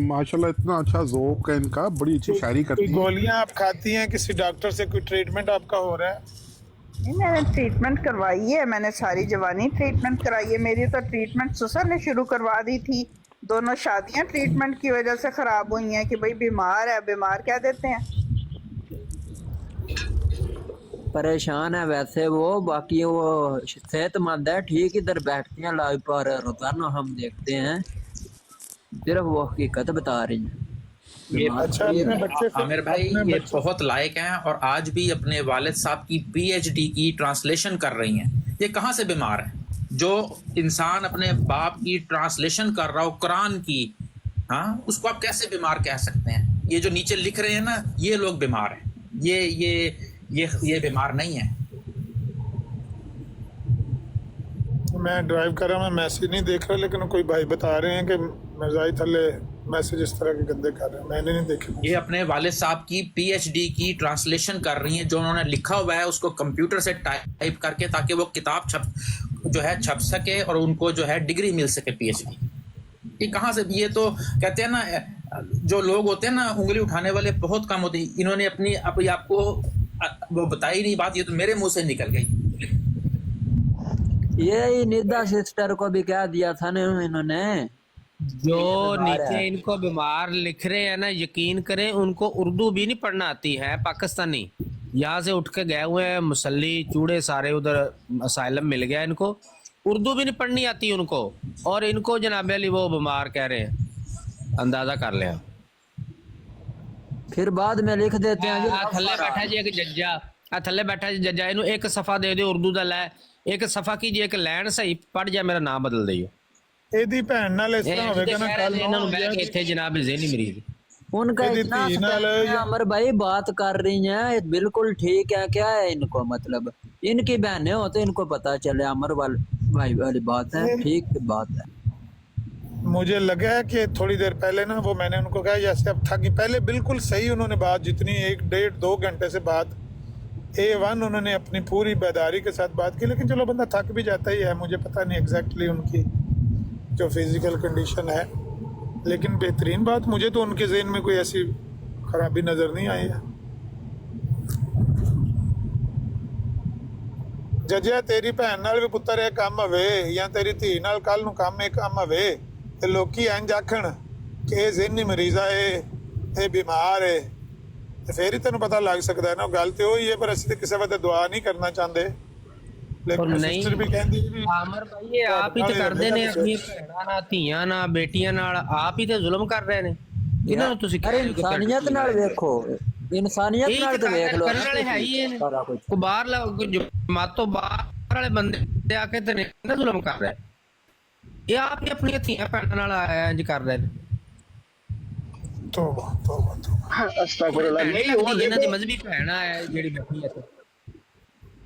माशाल्लाह इतना अच्छा ज़ौक़ है इनका, बड़ी अच्छी शायरी करती कोई हैं। गोलियां आप खाती हैं, किसी डॉक्टर से कोई ट्रीटमेंट आपका हो रहा है? नहीं, मैंने ट्रीटमेंट करवाई है, मैंने सारी जवानी ट्रीटमेंट कराई है। मेरी तो ट्रीटमेंट ससुर ने शुरू करवा दी थी, दोनों शादियां ट्रीटमेंट की वजह से खराब हुई हैं कि भाई बीमार है, बीमार क्या देते हैं। परेशान है वैसे वो, बाकी वो सेहतमंद है, ठीक इधर बैठती हैं लाइव पर, रोजाना हम देखते हैं, सिर्फ वो हकीकत बता रही हैं। ये अच्छा, अपने बच्चे को आमिर भाई अपने ये बच्चे- बहुत लायक हैं और आज भी अपने वालिद साहब की पीएचडी की ट्रांसलेशन कर रही हैं। ये कहाँ से बीमार है? जो इंसान अपने बाप की ट्रांसलेशन कर रहा हो कुरान की, हाँ, उसको आप कैसे बीमार कह सकते हैं? ये जो नीचे लिख रहे हैं ना, ये लोग बीमार हैं, ये बीमार नहीं है। मैं ड्राइव कर रहा हूँ, मैं मैसेज नहीं देख रहा, लेकिन कोई भाई बता रहे हैं कि मिर्जाई थल्ले मैसेज इस तरह के गंदे कर रहे हैं, मैंने नहीं देखे। ये अपने वालिद साहब की पीएचडी की ट्रांसलेशन कर रही हैं, जो उन्होंने लिखा हुआ है उसको कंप्यूटर से टाइप करके, ताकि वो किताब छप सके और उनको जो है डिग्री मिल सके पीएचडी। ये कहाँ से? ये तो कहते हैं ना, जो लोग होते हैं ना उंगली उठाने वाले बहुत कम होते हैं। इन्होंने अपनी आपको वो बताई नहीं बात, ये तो मेरे मुंह से निकल गई। यही निदा सिस्टर को भी कह दिया था ना इन्होंने, जो नीचे इनको बीमार लिख रहे हैं ना, यकीन करें उनको उर्दू भी नहीं पढ़ना आती है। पाकिस्तानी यहाँ से उठ के गए हुए हैं, मुसल्ली चूड़े सारे उधर असाइलम मिल गया इनको, उर्दू भी नहीं पढ़नी आती उनको, और इनको जनाब अली वो बीमार कह रहे हैं। अंदाजा कर ले। फिर बाद में लिख देते हैं जी थल्ले बैठा जी एक जज्जा, थल्ले बैठा जी जज्जा, इन्हों एक सफा दे दो उर्दू का, लै एक सफा की जी, एक लैन सही पढ़ जा, मेरा नाम बदल दियो। ਇਹਦੀ ਭੈਣ ਨਾਲ ਇਸ ਤਰ੍ਹਾਂ ਹੋਵੇਗਾ ਨਾ ਕੱਲ ਇਹਨਾਂ ਨੂੰ ਬਹਿ ਕੇ ਇੱਥੇ ਜਨਾਬ ज़हनी मरीज उनका यदि इतना तीन स्पेक्ट वाले है, अमर भाई बात कर रही हैं बिल्कुल ठीक है। क्या है इनको मतलब, इनकी बहनें हो तो इनको पता चले, अमर भाई वाली बात है, ठीक बात है। मुझे लगा है कि थोड़ी देर पहले ना वो मैंने उनको कहा जैसे अब थकी, पहले बिल्कुल सही उन्होंने बात, जितनी 1-1.5-2 घंटे से बात A1 उन्होंने अपनी पूरी बेदारी के साथ बात की, लेकिन चलो बंदा थक भी जाता ही है। मुझे पता नहीं एग्जैक्टली उनकी जो फिजिकल कंडीशन है, लेकिन बेहतरीन बात, मुझे तो उनके ज़हन में कोई ऐसी खराबी नज़र नहीं आई है। ਜਜਿਆ ਤੇਰੀ ਭੈਣ ਨਾਲ ਵੀ ਪੁੱਤਰ ਇਹ ਕੰਮ ਹੋਵੇ ਜਾਂ ਤੇਰੀ ਧੀ ਨਾਲ ਕੱਲ ਨੂੰ ਕੰਮ ਇਹ ਕੰਮ ਹੋਵੇ ਤੇ ਲੋਕੀ ਇੰਜ ਆਖਣ ਕਿ ਇਹ ਜ਼ਿਹਨੀ ਮਰੀਜ਼ ਆ, ਇਹ ਬਿਮਾਰ ਹੈ, ਤੇ ਫੇਰ ਹੀ ਤੈਨੂੰ ਪਤਾ ਲੱਗ ਸਕਦਾ ਹੈ ਨਾ। ਗੱਲ ਤੇ ਉਹੀ ਹੈ, ਪਰ ਅਸੀਂ ਤੇ ਕਿਸੇ ਵਾਸਤੇ ਦੁਆ ਨਹੀਂ ਕਰਨਾ ਚਾਹੁੰਦੇ। ਲੇਕਿਨ ਸਿਸਟਰ ਵੀ ਕਹਿੰਦੀ ਵੀ ਆਮਰ ਭਾਈ ਇਹ ਆਪ ਹੀ ਤੇ ਕਰਦੇ ਨੇ, ਆਪਣੀਆਂ ਭੈਣਾਂ ਨਾਲ, ਧੀਆਂ ਨਾਲ, ਬੇਟੀਆਂ ਨਾਲ ਆਪ ਹੀ ਤੇ ਜ਼ੁਲਮ ਕਰ ਰਹੇ ਨੇ। ਇਹਨਾਂ ਨੂੰ ਤੁਸੀਂ ਅਰੇ ਇਨਸਾਨੀਅਤ ਨਾਲ ਵੇਖੋ, ਇਨਸਾਨੀਅਤ ਨਾਲ ਤੇ ਵੇਖ ਲਓ ਕਰਨ ਵਾਲੇ ਹੈ ਹੀ ਇਹ ਨੇ। ਸਾਰਾ ਕੁਝ ਕੋ ਬਾਹਰ ਜਮਾਤ ਤੋਂ ਬਾਹਰ ਵਾਲੇ ਬੰਦੇ ਆ ਕੇ ਤੇ ਨਾ ਜ਼ੁਲਮ ਕਰ ਰਹੇ, ਇਹ ਆਪ ਹੀ ਆਪਣੀਆਂ ਧੀਆਂ ਭੈਣਾਂ ਨਾਲ ਇੰਜ ਕਰ ਰਹੇ ਨੇ। ਤੋਬਾ ਤੋਬਾ ਤੋਬਾ। ਅਸਤਗਫੁਰullah। ਨਹੀਂ ਉਹ ਇਹਨਾਂ ਦੀ ਦੇਖੋ ਮਜ਼ਹਬੀ ਭੈਣ ਹੈ ਜਿਹੜੀ ਬੈਠੀ ਹੈ।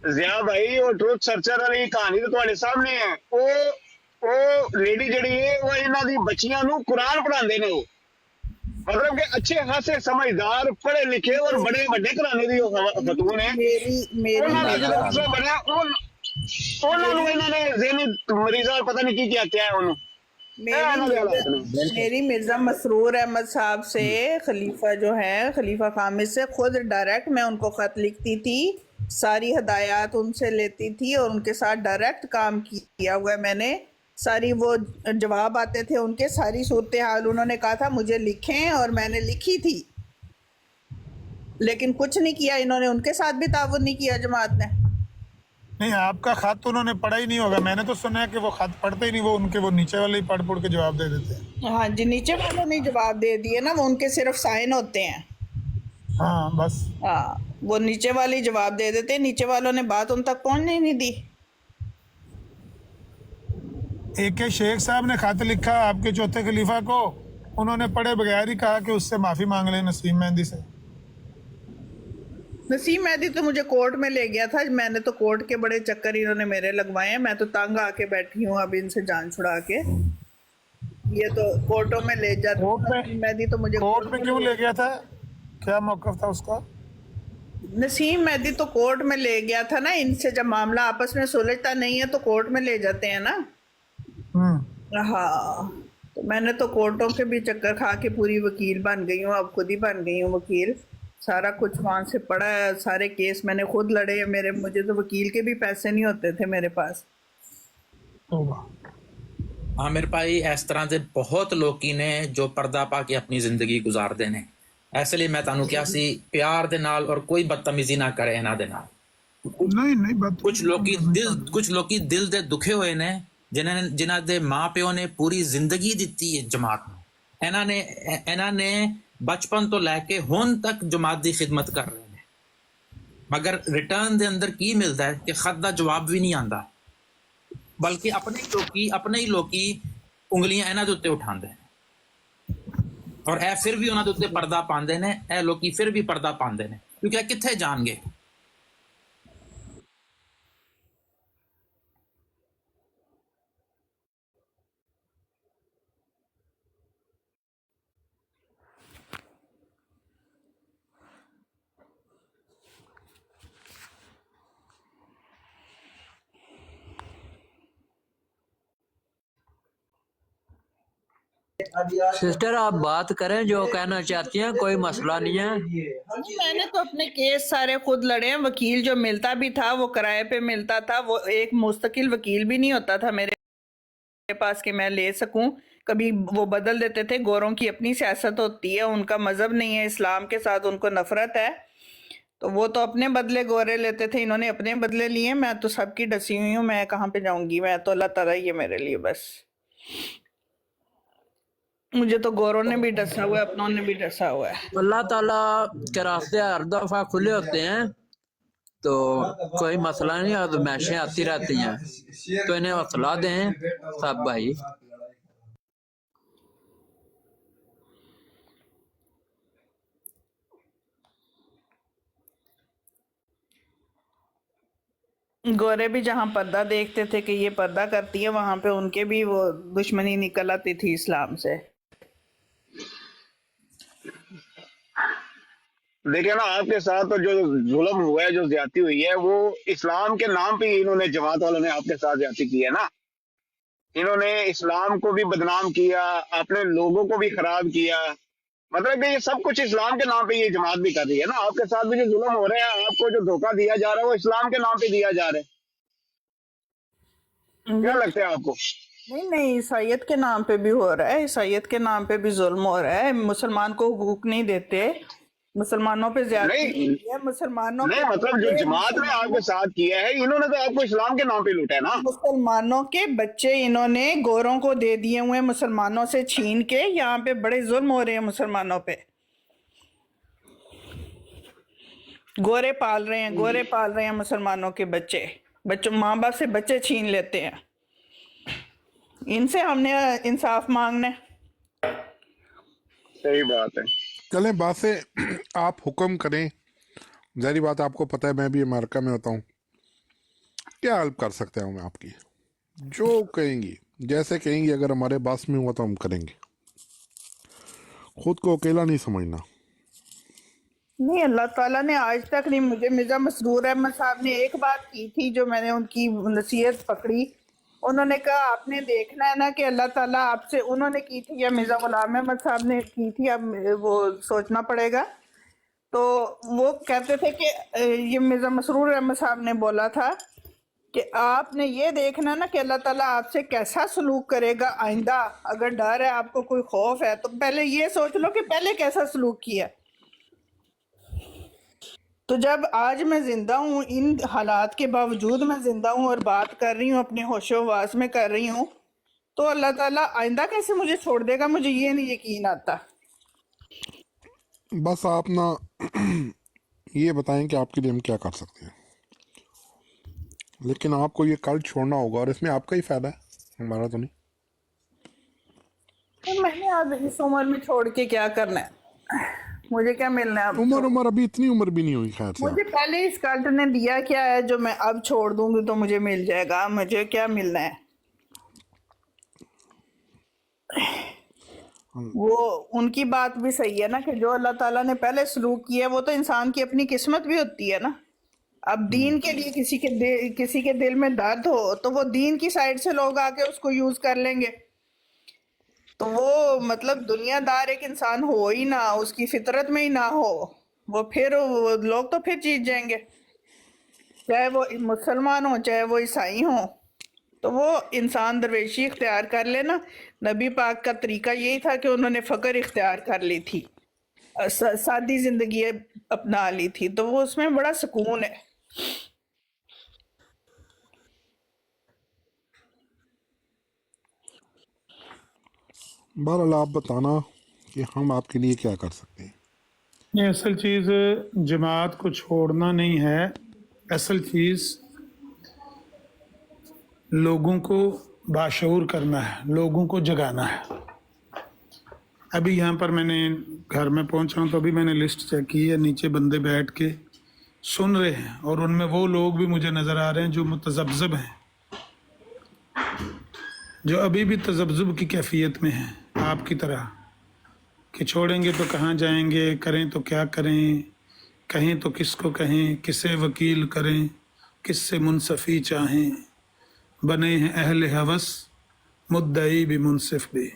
ਜ਼ਿਆ ਭਾਈ, ਉਹ ਟਰੂਥ ਸਰਚਰ ਵਾਲੀ ਕਹਾਣੀ ਤਾਂ ਤੁਹਾਡੇ ਸਾਹਮਣੇ ਹੈ। ਉਹ ਲੇਡੀ ਜਿਹੜੀ ਹੈ ਉਹ ਇਹਨਾਂ ਦੀ ਬੱਚੀਆਂ ਨੂੰ ਕੁਰਾਨ ਪੜ੍ਹਾਉਂਦੇ ਨੇ। ਉਹ ਮਤਲਬ ਕਿ ਅੱਛੇ ਖਾਸੇ ਸਮਝਦਾਰ ਪੜ੍ਹੇ ਲਿਖੇ ਔਰ ਬੜੇ ਵੱਡੇ ਘਰਾਣੇ ਦੀ ਉਹ ਖਤੂਨ ਹੈ। ਉਹਨਾਂ ਦਾ ਜਿਹੜਾ ਮਸਲਾ ਬਣਿਆ ਉਹਨਾਂ ਨੂੰ ਇਹਨਾਂ ਨੇ ਜ਼ਿਹਨੀ ਮਰੀਜ਼ਾਂ ਪਤਾ नहीं ਕੀ ਕਿਹਾ है ਉਹਨੂੰ। मेरी मिर्जा मसरूर अहमद साहब से खलीफा जो है, खलीफा खामिद से खुद डायरेक्ट मैं उनको ख़त लिखती थी, सारी हदायत उनसे लेती थी और उनके साथ डायरेक्ट काम किया हुआ है मैंने। सारी वो जवाब आते थे उनके, सारी सूरत हाल उन्होंने कहा था मुझे लिखें और मैंने लिखी थी, लेकिन कुछ नहीं किया इन्होंने। उनके साथ भी ताउन नहीं किया जमात ने। नहीं, आपका खत तो उन्होंने पढ़ा ही नहीं होगा। मैंने तो सुना है कि वो खत पढ़ते ही नहीं, वो नीचे वाले ही पढ़ के जवाब दे देते हैं। हाँ जी, नीचे वालों ने जवाब दे दिए ना, वो उनके सिर्फ साइन होते हैं। हाँ बस, हाँ वो नीचे वाले जवाब दे देते, नीचे वालों ने बात उन तक पहुंचने नहीं दी। एक शेख साहब ने खत लिखा आपके चौथे खलीफा को, उन्होंने पढ़े बगैर ही कहा कि उससे माफ़ी मांग लें नसीम मेहंदी से। नसीम मेहंदी तो मुझे कोर्ट में ले गया था, मैंने तो कोर्ट के बड़े चक्कर इन्होंने मेरे लगवाए हैं। मैं तो तंग आके बैठी हूँ अब इनसे जान छुड़ा के। ये तो कोर्टों में ले जाते। नसीम मेहंदी तो मुझे कोर्ट में क्यों ले गया था, क्या मौक़िफ़ था उसका? नसीम मेहंदी तो कोर्ट में ले गया था ना, इनसे जब मामला आपस में सुलझता नहीं है तो कोर्ट में ले जाते हैं ना। हाँ, तो मैंने तो कोर्टों के भी चक्कर खा के पूरी वकील बन गई हूँ, अब खुद ही बन गई हूँ वकील। सारा कुछ वहाँ से पढ़ा है, सारे केस मैंने खुद लड़े हैं। मुझे तो वकील के भी पैसे नहीं होते थे मेरे पास। आमिर भाई इस तरह ਦੇ ਬਹੁਤ ਲੋਕੀ ਨੇ ਜੋ ਪਰਦਾ ਪਾ ਕੇ ਆਪਣੀ ਜ਼ਿੰਦਗੀ ਗੁਜ਼ਾਰਦੇ ਨੇ। ਇਸ ਲਈ ਮੈਂ ਤੁਹਾਨੂੰ ਕਿਹਾ ਸੀ ਪਿਆਰ ਦੇ ਨਾਲ ਔਰ ਕੋਈ ਬਦਤਮੀਜ਼ੀ ਨਾ ਕਰੇ ਇਹਨਾਂ ਦੇ ਨਾਲ। नहीं बात ਕੁਝ ਲੋਕੀ ਦਿਲ ਦੇ ਦੁਖੇ ਹੋਏ ਨੇ ਜਿਨ੍ਹਾਂ ਦੇ ਮਾਪਿਓ ਨੇ ਪੂਰੀ ਜ਼ਿੰਦਗੀ ਦਿੱਤੀ ਹੈ ਜਮਾਤ ਨੂੰ। ਇਹਨਾਂ ਨੇ ਬਚਪਨ ਤੋਂ ਲੈ ਕੇ ਹੁਣ ਤੱਕ ਜਮਾਤ ਦੀ ਖਿਦਮਤ ਕਰ ਰਹੇ ਨੇ, ਮਗਰ ਰਿਟਰਨ ਦੇ ਅੰਦਰ ਕੀ ਮਿਲਦਾ ਹੈ ਕਿ ਖਤ ਦਾ ਜਵਾਬ ਵੀ ਨਹੀਂ ਆਉਂਦਾ, ਬਲਕਿ ਆਪਣੇ ਹੀ ਲੋਕੀ ਉਂਗਲੀਆਂ ਇਹਨਾਂ ਦੇ ਉੱਤੇ ਉਠਾਉਂਦੇ ਨੇ ਔਰ ਇਹ ਫਿਰ ਵੀ ਉਹਨਾਂ ਦੇ ਉੱਤੇ ਪਰਦਾ ਪਾਉਂਦੇ ਨੇ। ਇਹ ਲੋਕੀ ਫਿਰ ਵੀ ਪਰਦਾ ਪਾਉਂਦੇ ਨੇ ਕਿਉਂਕਿ ਇਹ ਕਿੱਥੇ ਜਾਣਗੇ। सिस्टर आप बात करें जो कहना चाहती हैं, कोई मसला नहीं है। मैंने तो अपने केस सारे खुद लड़े हैं। वकील जो मिलता भी था वो किराए पे मिलता था, वो एक मुस्तकिल वकील भी नहीं होता था मेरे पास कि मैं ले सकूं। कभी वो बदल देते थे। गोरों की अपनी सियासत होती है, उनका मजहब नहीं है, इस्लाम के साथ उनको नफरत है, तो वो तो अपने बदले गोरे लेते थे, इन्होंने अपने बदले लिए। मैं तो सबकी डसी हुई हूँ, मैं कहाँ पे जाऊंगी, मैं तो अल्लाह ताला ही है मेरे लिए बस। मुझे तो गोरों ने भी डसा हुआ है, अपनों ने भी डसा हुआ है। अल्लाह ताला के रास्ते हर दफा खुले होते हैं, तो कोई मसला नहीं, आजमाइशें आती रहती हैं, तो इन्हें हौसला दें सब भाई। गोरे भी जहाँ पर्दा देखते थे कि ये पर्दा करती है, वहां पे उनके भी वो दुश्मनी निकल आती थी इस्लाम से। देखिए ना, आपके साथ तो जो जुल्म हुआ है, जो ज्यादती हुई है, वो इस्लाम के नाम पे इन्होंने, जमात वालों ने आपके साथ ज्यादती की है ना। इन्होंने इस्लाम को भी बदनाम किया, अपने लोगों को भी खराब किया। मतलब कि ये सब कुछ इस्लाम के नाम पे ये जमात भी कर रही है ना। आपके साथ भी जो जुल्म हो रहे हैं, आपको जो धोखा दिया जा रहा है, वो इस्लाम के नाम पे दिया जा रहा है। क्या लगता है आपको? नहीं नहीं, ईसाइयत के नाम पे भी हो रहा है, ईसाइयत के नाम पे भी जुल्म हो रहा है। मुसलमान को हुकूक नहीं देते, मुसलमानों पे ज्यादती नहीं होती है, मुसलमानों नहीं, के मतलब जो बच्चे जमात ने आपके साथ किया है, इन्होंने तो आपको इस्लाम के नाम पे लूटा है ना। मुसलमानों के बच्चे इन्होंने गोरों को दे दिए हुए हैं, मुसलमानों से छीन के। यहाँ पे बड़े जुल्म हो रहे हैं मुसलमानों पे। गोरे पाल रहे हैं, गोरे पाल रहे हैं मुसलमानों के बच्चे, बच्चों माँ बाप से बच्चे छीन लेते हैं। इनसे हमने इंसाफ मांगना है। सही बात है। चलें बात से आप हुक्म करें, जारी बात आपको पता है मैं भी अमेरिका में होता हूँ, क्या हेल्प कर सकते हैं हम आपकी? जो कहेंगी, जैसे कहेंगी, अगर हमारे पास में हुआ तो हम करेंगे। खुद को अकेला नहीं समझना। नहीं, अल्लाह ताला ने आज तक नहीं, मुझे मिर्जा मसरूर अहमद साहब ने एक बात की थी जो मैंने उनकी नसीहत पकड़ी। उन्होंने कहा आपने देखना है ना कि अल्लाह ताला आपसे, उन्होंने की थी या मिर्जा गुलाम अहमद साहब ने की थी, अब वो सोचना पड़ेगा। तो वो कहते थे कि ये मिर्जा मसरूर अहमद साहब ने बोला था कि आपने ये देखना ना कि अल्लाह ताला आपसे कैसा सलूक करेगा आइंदा। अगर डर है, आपको कोई खौफ है, तो पहले ये सोच लो कि पहले कैसा सलूक किया। तो जब आज मैं जिंदा हूँ, इन हालात के बावजूद मैं जिंदा हूँ और बात कर रही हूँ, अपने होशो-हवास में कर रही हूँ, तो अल्लाह ताला आइंदा कैसे मुझे छोड़ देगा, मुझे ये नहीं यकीन आता। बस आप ना ये बताएं कि आपके लिए हम क्या कर सकते हैं, लेकिन आपको ये कल छोड़ना होगा और इसमें आपका ही फायदा है, हमारा तो नहीं। तो मैंने अब इस उम्र में छोड़ के क्या करना है, मुझे क्या मिलना है अब? उम्र अभी इतनी उम्र भी नहीं हुई खैर से। मुझे पहले इस कल्ट ने दिया क्या है जो मैं अब छोड़ दूंगी तो मुझे मिल जाएगा? मुझे क्या मिलना है? वो उनकी बात भी सही है ना कि जो अल्लाह ताला ने पहले सलूक किया है वो तो इंसान की अपनी किस्मत भी होती है ना। अब दीन के लिए किसी के दिल में दर्द हो तो वो दीन की साइड से लोग आके उसको यूज कर लेंगे। तो वो मतलब दुनियादार एक इंसान हो ही ना, उसकी फितरत में ही ना हो, वो फिर वो लोग तो फिर जीत जाएंगे, चाहे वो मुसलमान हो चाहे वो ईसाई हो। तो वो इंसान दरवेशी इख्तियार कर लेना। नबी पाक का तरीका यही था कि उन्होंने फ़क्र इख्तियार कर ली थी, सादी ज़िंदगी अपना ली थी, तो वो उसमें बड़ा सुकून है। बहरहाल आप बताना कि हम आपके लिए क्या कर सकते हैं। ये असल चीज़ जमात को छोड़ना नहीं है, असल चीज़ लोगों को बाशऊर करना है, लोगों को जगाना है। अभी यहाँ पर मैंने घर में पहुँचा हूँ तो अभी मैंने लिस्ट चेक की है, नीचे बंदे बैठ के सुन रहे हैं और उनमें वो लोग भी मुझे नज़र आ रहे हैं जो मुतज़ब्ज़ब हैं, जो अभी भी तज़ब्ज़ुब की कैफियत में हैं आपकी तरह, कि छोड़ेंगे तो कहाँ जाएंगे, करें तो क्या करें, कहें तो किसको कहें, किसे वकील करें, किससे मुनसफ़ी चाहें, बने हैं अहले हवस मुद्दई भी मुनसिफ भी।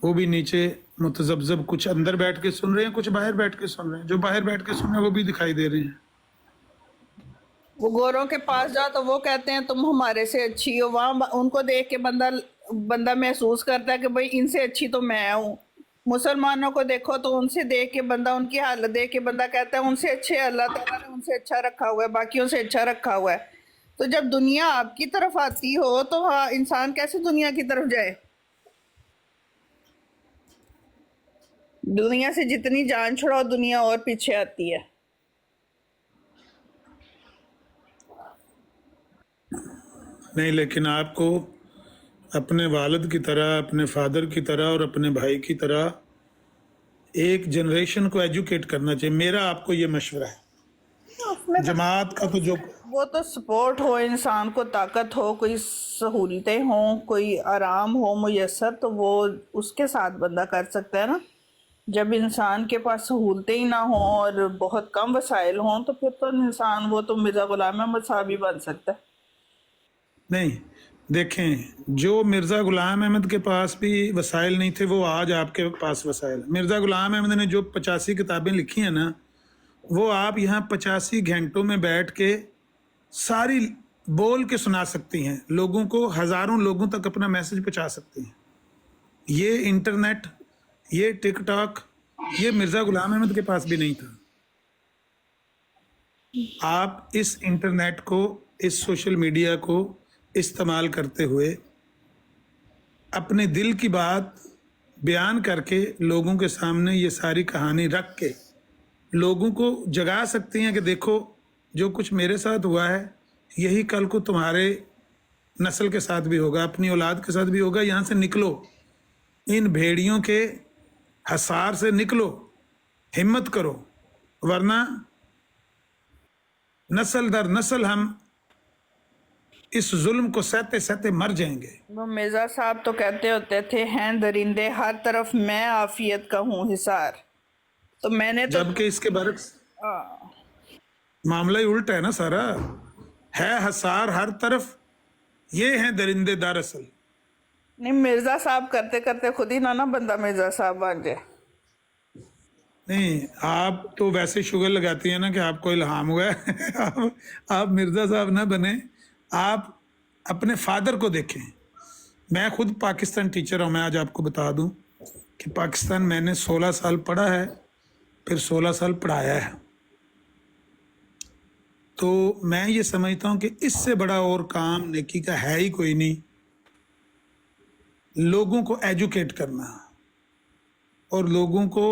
वो भी नीचे मुतज़ब्ज़ब कुछ अंदर बैठ के सुन रहे हैं, कुछ बाहर बैठ के सुन रहे हैं। जो बाहर बैठ के सुन रहे हैं वो भी दिखाई दे रहे हैं। वो गोरों के पास जाओ तो वो कहते हैं तुम हमारे से अच्छी हो, वहाँ उनको देख के बंदा महसूस करता है कि भाई इनसे अच्छी तो मैं हूँ। मुसलमानों को देखो तो उनसे देख के बंदा, उनकी हालत देख के बंदा कहता है उनसे अच्छे अल्लाह ताला ने उनसे अच्छा रखा हुआ है, बाकियों से अच्छा रखा हुआ है। तो जब दुनिया आपकी तरफ आती हो तो हाँ, इंसान कैसे दुनिया की तरफ जाए? दुनिया से जितनी जान छुड़ाओ दुनिया और पीछे आती है। नहीं, लेकिन आपको अपने वालिद की तरह, अपने फादर की तरह और अपने भाई की तरह एक जनरेशन को एजुकेट करना चाहिए। मेरा आपको ये मशवरा है। जमात का तो जो वो तो सपोर्ट हो, इंसान को ताकत हो, कोई सहूलतें हों, कोई आराम हो मुयस्सर, तो वो उसके साथ बंदा कर सकता है ना। जब इंसान के पास सहूलतें ही ना हो और बहुत कम वसाइल हों तो फिर तो इंसान वो तो मिर्ज़ा गुलाम अहमद साहब ही बन सकता है। नहीं, देखें, जो मिर्ज़ा गुलाम अहमद के पास भी वसाइल नहीं थे वो आज आपके पास वसाइल। मिर्ज़ा गुलाम अहमद ने जो 85 किताबें लिखी हैं ना, वो आप यहाँ 85 घंटों में बैठ के सारी बोल के सुना सकती हैं, लोगों को, हजारों लोगों तक अपना मैसेज पहुंचा सकती हैं। ये इंटरनेट, ये टिकटॉक, ये मिर्जा गुलाम अहमद के पास भी नहीं था। आप इस इंटरनेट को, इस सोशल मीडिया को इस्तेमाल करते हुए अपने दिल की बात बयान करके लोगों के सामने ये सारी कहानी रख के लोगों को जगा सकती हैं कि देखो जो कुछ मेरे साथ हुआ है यही कल को तुम्हारे नस्ल के साथ भी होगा, अपनी औलाद के साथ भी होगा। यहाँ से निकलो, इन भेड़ियों के हसार से निकलो, हिम्मत करो, वरना नस्ल दर नस्ल हम इस जुल्म को सहते सहते मर जाएंगे। वो मिर्जा साहब तो कहते होते थे, हैं दरिंदे हर तरफ, मैं आफियत का हूँ हिसार। तो मैंने तो जबकि इसके बरक्स मामला ही उल्टा है ना सारा। है हसार हर तरफ, ये हैं दरिंदे दरअसल। नहीं, मिर्जा साहब करते करते खुद ही ना बंदा मिर्जा साहब बन जाए। नहीं, आप तो वैसे शुगर लगाती हैं ना कि आपको इल्हाम हुआ है। आप मिर्जा साहब ना बने, आप अपने फादर को देखें। मैं खुद पाकिस्तान टीचर हूँ। मैं आज आपको बता दूं कि पाकिस्तान मैंने 16 साल पढ़ा है, फिर 16 साल पढ़ाया है। तो मैं ये समझता हूँ कि इससे बड़ा और काम नेकी का है ही कोई नहीं, लोगों को एजुकेट करना और लोगों को,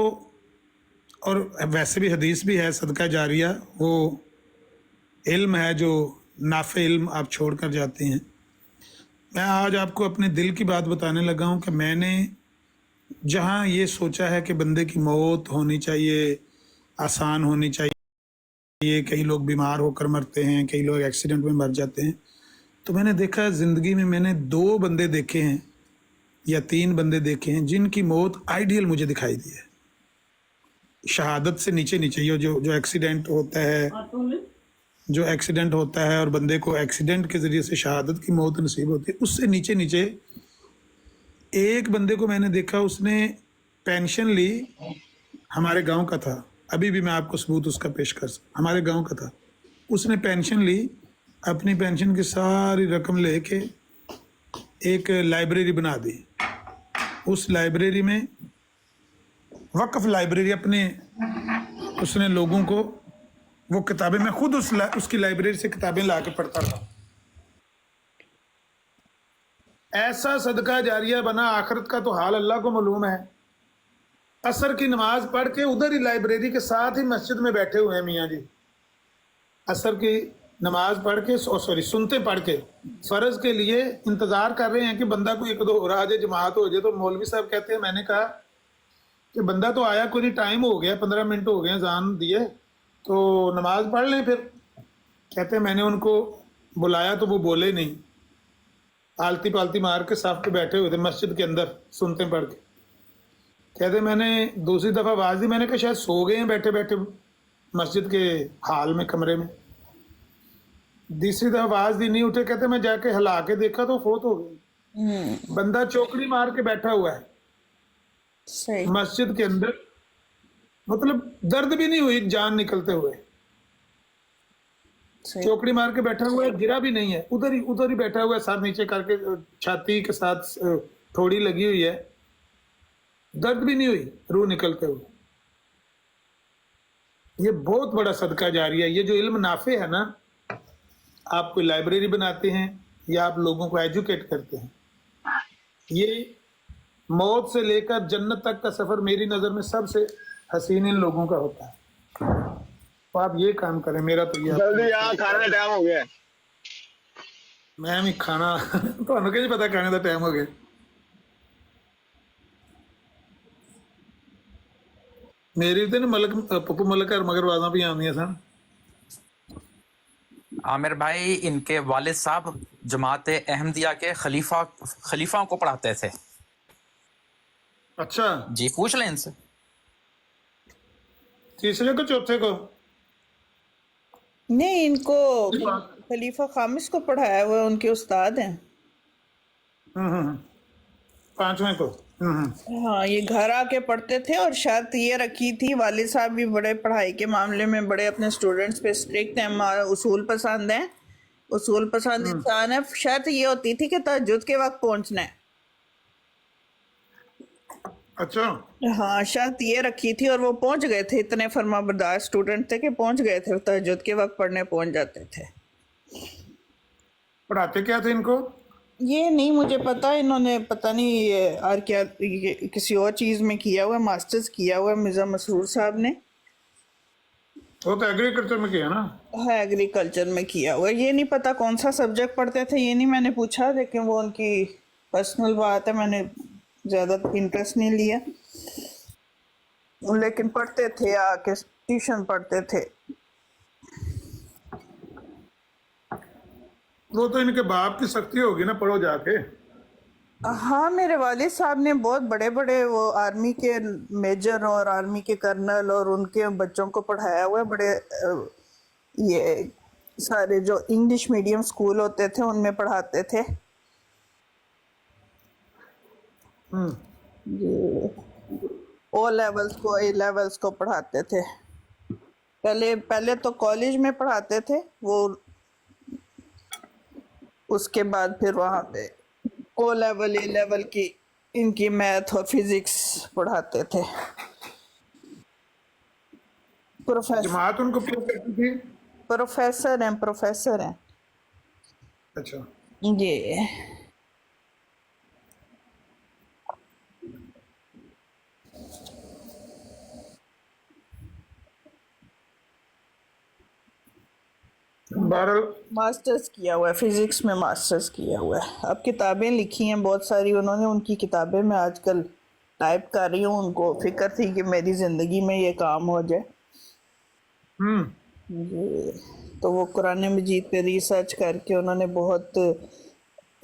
और वैसे भी हदीस भी है, सदका जारिया वो इल्म है जो नाफे इल्म आप छोड़ कर जाते हैं। मैं आज आपको अपने दिल की बात बताने लगा हूँ कि मैंने जहाँ ये सोचा है कि बंदे की मौत होनी चाहिए, आसान होनी चाहिए, कई लोग बीमार होकर मरते हैं, कई लोग एक्सीडेंट में मर जाते हैं, तो मैंने देखा ज़िंदगी में मैंने 2 बंदे देखे हैं या 3 बंदे देखे हैं जिनकी मौत आइडियल मुझे दिखाई दी है। शहादत से नीचे नीचे ये जो एक्सीडेंट होता है, जो एक्सीडेंट होता है और बंदे को एक्सीडेंट के ज़रिए से शहादत की मौत नसीब होती है, उससे नीचे नीचे एक बंदे को मैंने देखा, उसने पेंशन ली, हमारे गांव का था, अभी भी मैं आपको सबूत उसका पेश कर सकता, हमारे गांव का था। उसने पेंशन ली, अपनी पेंशन की सारी रकम लेके एक लाइब्रेरी बना दी। उस लाइब्रेरी में वक्फ लाइब्रेरी अपने, उसने लोगों को वो किताबें, मैं खुद उसकी लाइब्रेरी से किताबें ला के पढ़ता था। ऐसा सदका जारिया बना, आखिरत का तो हाल अल्लाह को मालूम है। असर की नमाज पढ़ के उधर ही लाइब्रेरी के साथ ही मस्जिद में बैठे हुए हैं मियाँ जी। असर की नमाज पढ़ के, सॉरी सुनते पढ़ के, फ़र्ज के लिए इंतज़ार कर रहे हैं कि बंदा कोई 1-2 हो रहा है, जमात हो जाए। तो मौलवी साहब कहते हैं, मैंने कहा कि बंदा तो आया, कोई टाइम हो गया, 15 मिनट हो गए अज़ान दिए, तो नमाज पढ़ लें फिर। कहते हैं मैंने उनको बुलाया तो वो बोले नहीं, आलती पालती मार के साफ पे बैठे हुए थे मस्जिद के अंदर सुनते पढ़ के। कहते मैंने दूसरी दफ़ा आवाज़ दी, मैंने कहा शायद सो गए हैं बैठे बैठे मस्जिद के हाल में, कमरे में। तीसरी दफ़ा आवाज़ दी, नहीं उठे। कहते मैं जाके हिला के देखा तो फोत हो गई। बंदा चौकड़ी मार के बैठा हुआ है सही मस्जिद के अंदर, मतलब दर्द भी नहीं हुई जान निकलते हुए, चौकड़ी मार के बैठा हुआ है, गिरा भी नहीं है, उधर ही बैठा हुआ है, सर नीचे करके, छाती के साथ थोड़ी लगी हुई है, दर्द भी नहीं हुई, रूह निकलते हुए। ये बहुत बड़ा सदका जारी है। ये जो इल्म नाफे है ना, आप कोई लाइब्रेरी बनाते हैं या आप लोगों को एजुकेट करते हैं, ये मौत से लेकर जन्नत तक का सफर मेरी नजर में सबसे हसीन इन लोगों का होता है। तो आप ये काम करें। मेरा तो ये, जल्दी यहाँ खाने का टाइम हो गया। मैं भी खाना तो नहीं पता, खाने का टाइम हो गया। मेरी तो मलक पप्पू मलक और मगर वादा भी आनी सन। आमिर भाई, इनके वालिद साहब जमात अहमदिया के खलीफाओं को पढ़ाते थे। अच्छा जी, पूछ लें इनसे। तीसरे को चौथे को नहीं, इनको खलीफा खामिस को पढ़ाया हुआ, उनके उस्ताद हैं। पांचवें को हाँ, ये घर आके पढ़ते थे और शर्त ये रखी थी, वालिद साहब भी बड़े पढ़ाई के मामले में बड़े अपने स्टूडेंट्स पे स्ट्रिक्ट हैं, उसूल पसंद हैं, उसूल पसंद इंसान है। शर्त ये होती थी कि तहज्जुद के वक्त पहुंचना है। अच्छा, हाँ, शर्त ये रखी थी और वो पहुंच गए थे। इतने फरमाबरदार स्टूडेंट थे कि पहुंच गए थे, तहज्जुद के वक्त पढ़ने पहुंच जाते थे। पढ़ाते क्या थे इनको? ये नहीं मुझे पता, इन्होंने पता नहीं ये और क्या ये किसी और चीज़ में किया हुआ है, मास्टर्स किया हुआ है मिर्ज़ा मसरूर साहब ने। वो तो एग्रीकल्चर में किया ना? है, एग्रीकल्चर में किया हुआ है। ये नहीं पता कौन सा सब्जेक्ट पढ़ते थे, ये नहीं मैंने पूछा, लेकिन वो उनकी पर्सनल बात है, मैंने ज़्यादा इंटरेस्ट नहीं लिया। लेकिन पढ़ते थे, आके ट्यूशन पढ़ते थे। वो तो इनके बाप की सख्ती होगी ना, पढ़ो जाके। हाँ, मेरे वालिद साहब ने बहुत बड़े बड़े वो आर्मी के मेजर और आर्मी के कर्नल और उनके बच्चों को पढ़ाया हुआ है। बड़े ये सारे जो इंग्लिश मीडियम स्कूल होते थे उनमें पढ़ाते थे। ये ओ लेवल्स को, ए लेवल्स को पढ़ाते थे। पहले तो कॉलेज में पढ़ाते थे वो, उसके बाद फिर वहाँ पे ओ लेवल, ए लेवल की इनकी मैथ और फिजिक्स पढ़ाते थे। प्रोफेसर, जमात उनको क्यों करती थी? प्रोफेसर हैं। अच्छा, ये बहरहाल मास्टर्स किया हुआ है, फिजिक्स में मास्टर्स किया हुआ है। अब किताबें लिखी हैं बहुत सारी उन्होंने, उनकी किताबें मैं आजकल टाइप कर रही हूँ। उनको फिक्र थी कि मेरी ज़िंदगी में ये काम हो जाए। ये तो वो कुरान मजीद पे रिसर्च करके उन्होंने बहुत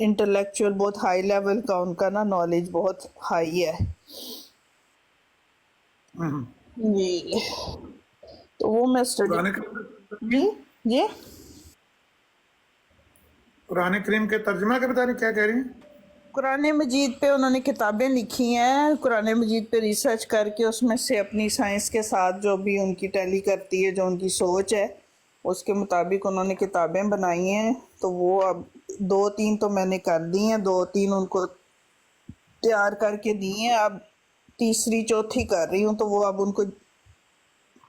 इंटेलेक्चुअल, बहुत हाई लेवल का उनका ना नॉलेज बहुत हाई है। जी, तो वो मैं स्टडी जी कुरान करीम के तर्जुमा के बता रही, क्या कह रही हैं? कुरान मजीद पे उन्होंने किताबें लिखी हैं। कुरान मजीद पे रिसर्च करके उसमें से अपनी साइंस के साथ जो भी उनकी टैली करती है, जो उनकी सोच है, उसके मुताबिक उन्होंने किताबें बनाई हैं। तो वो अब 2-3 तो मैंने कर दी हैं, 2-3 उनको तैयार करके दी हैं। अब तीसरी चौथी कर रही हूँ, तो वो अब उनको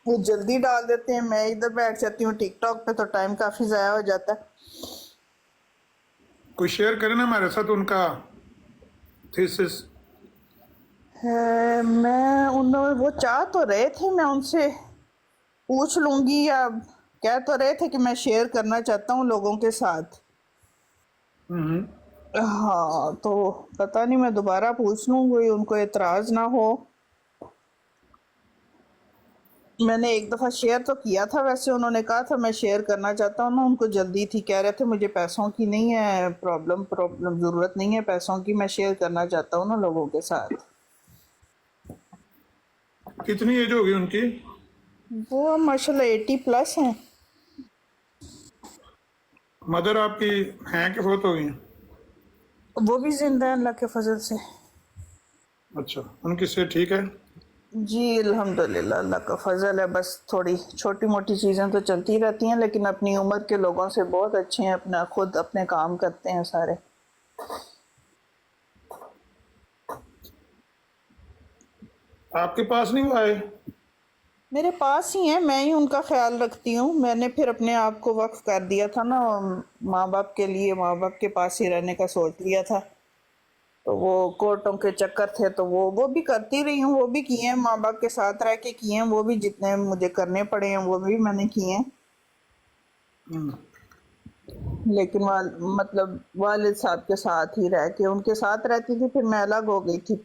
वो जल्दी डाल देते हैं। मैं इधर बैठ जाती हूँ टिकटॉक पे, तो टाइम काफ़ी ज़ाया हो जाता है। कोई शेयर करे ना हमारे साथ उनका थीसिस। मैं उन्होंने वो चाह तो रहे थे, मैं उनसे पूछ लूँगी, या कह तो रहे थे कि मैं शेयर करना चाहता हूँ लोगों के साथ। हाँ, तो पता नहीं, मैं दोबारा पूछ लूँ, कोई उनको एतराज़ ना हो। मैंने एक दफ़ा शेयर तो किया था, वैसे उन्होंने कहा था मैं शेयर करना चाहता हूँ ना, उनको जल्दी थी, कह रहे थे मुझे पैसों की नहीं है प्रॉब्लम ज़रूरत नहीं है पैसों की, मैं शेयर करना चाहता हूँ ना लोगों के साथ। कितनी एज होगी उनकी? वो माशाल्लाह 80+ हैं। मदर आपकी हैं कि फौत हो गई हैं? वो भी जिंदा है अल्लाह के फजल से। अच्छा, उनकी सेहत ठीक है? जी अल्हम्दुलिल्लाह, अल्लाह का फजल है। बस थोड़ी छोटी मोटी चीज़ें तो चलती रहती हैं, लेकिन अपनी उम्र के लोगों से बहुत अच्छे हैं, अपना खुद अपने काम करते हैं सारे। आपके पास नहीं वो आए? मेरे पास ही हैं, मैं ही उनका ख्याल रखती हूँ। मैंने फिर अपने आप को वक्फ कर दिया था ना माँ बाप के लिए, माँ बाप के पास ही रहने का सोच लिया था। तो वो कोर्टों के चक्कर थे, तो वो भी करती रही हूँ, वो भी किए हैं, माँ बाप के साथ रह के किए हैं, वो भी जितने मुझे करने पड़े हैं वो भी मैंने किए हैं। लेकिन मतलब वालिद साहब के साथ ही रह के, उनके साथ रहती थी, फिर मैं अलग हो गई थी,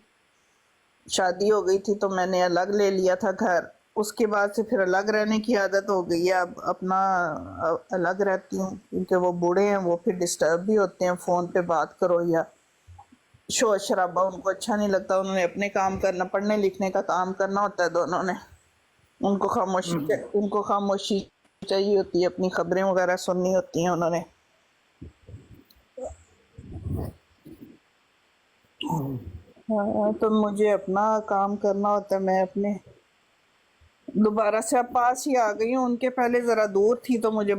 शादी हो गई थी, तो मैंने अलग ले लिया था घर। उसके बाद से फिर अलग रहने की आदत हो गई है, अब अपना अलग रहती हूँ, क्योंकि वो बूढ़े हैं, वो फिर डिस्टर्ब भी होते हैं, फ़ोन पे बात करो या शोर शराबा उनको अच्छा नहीं लगता। उन्होंने अपने काम करना, पढ़ने लिखने का काम करना होता है दोनों ने। उनको खामोशी चाहिए होती है, अपनी खबरें वगैरह सुननी होती हैं उन्होंने। हाँ, तो मुझे अपना काम करना होता है। मैं अपने दोबारा से अब पास ही आ गई हूँ, उनके पहले ज़रा दूर थी, तो मुझे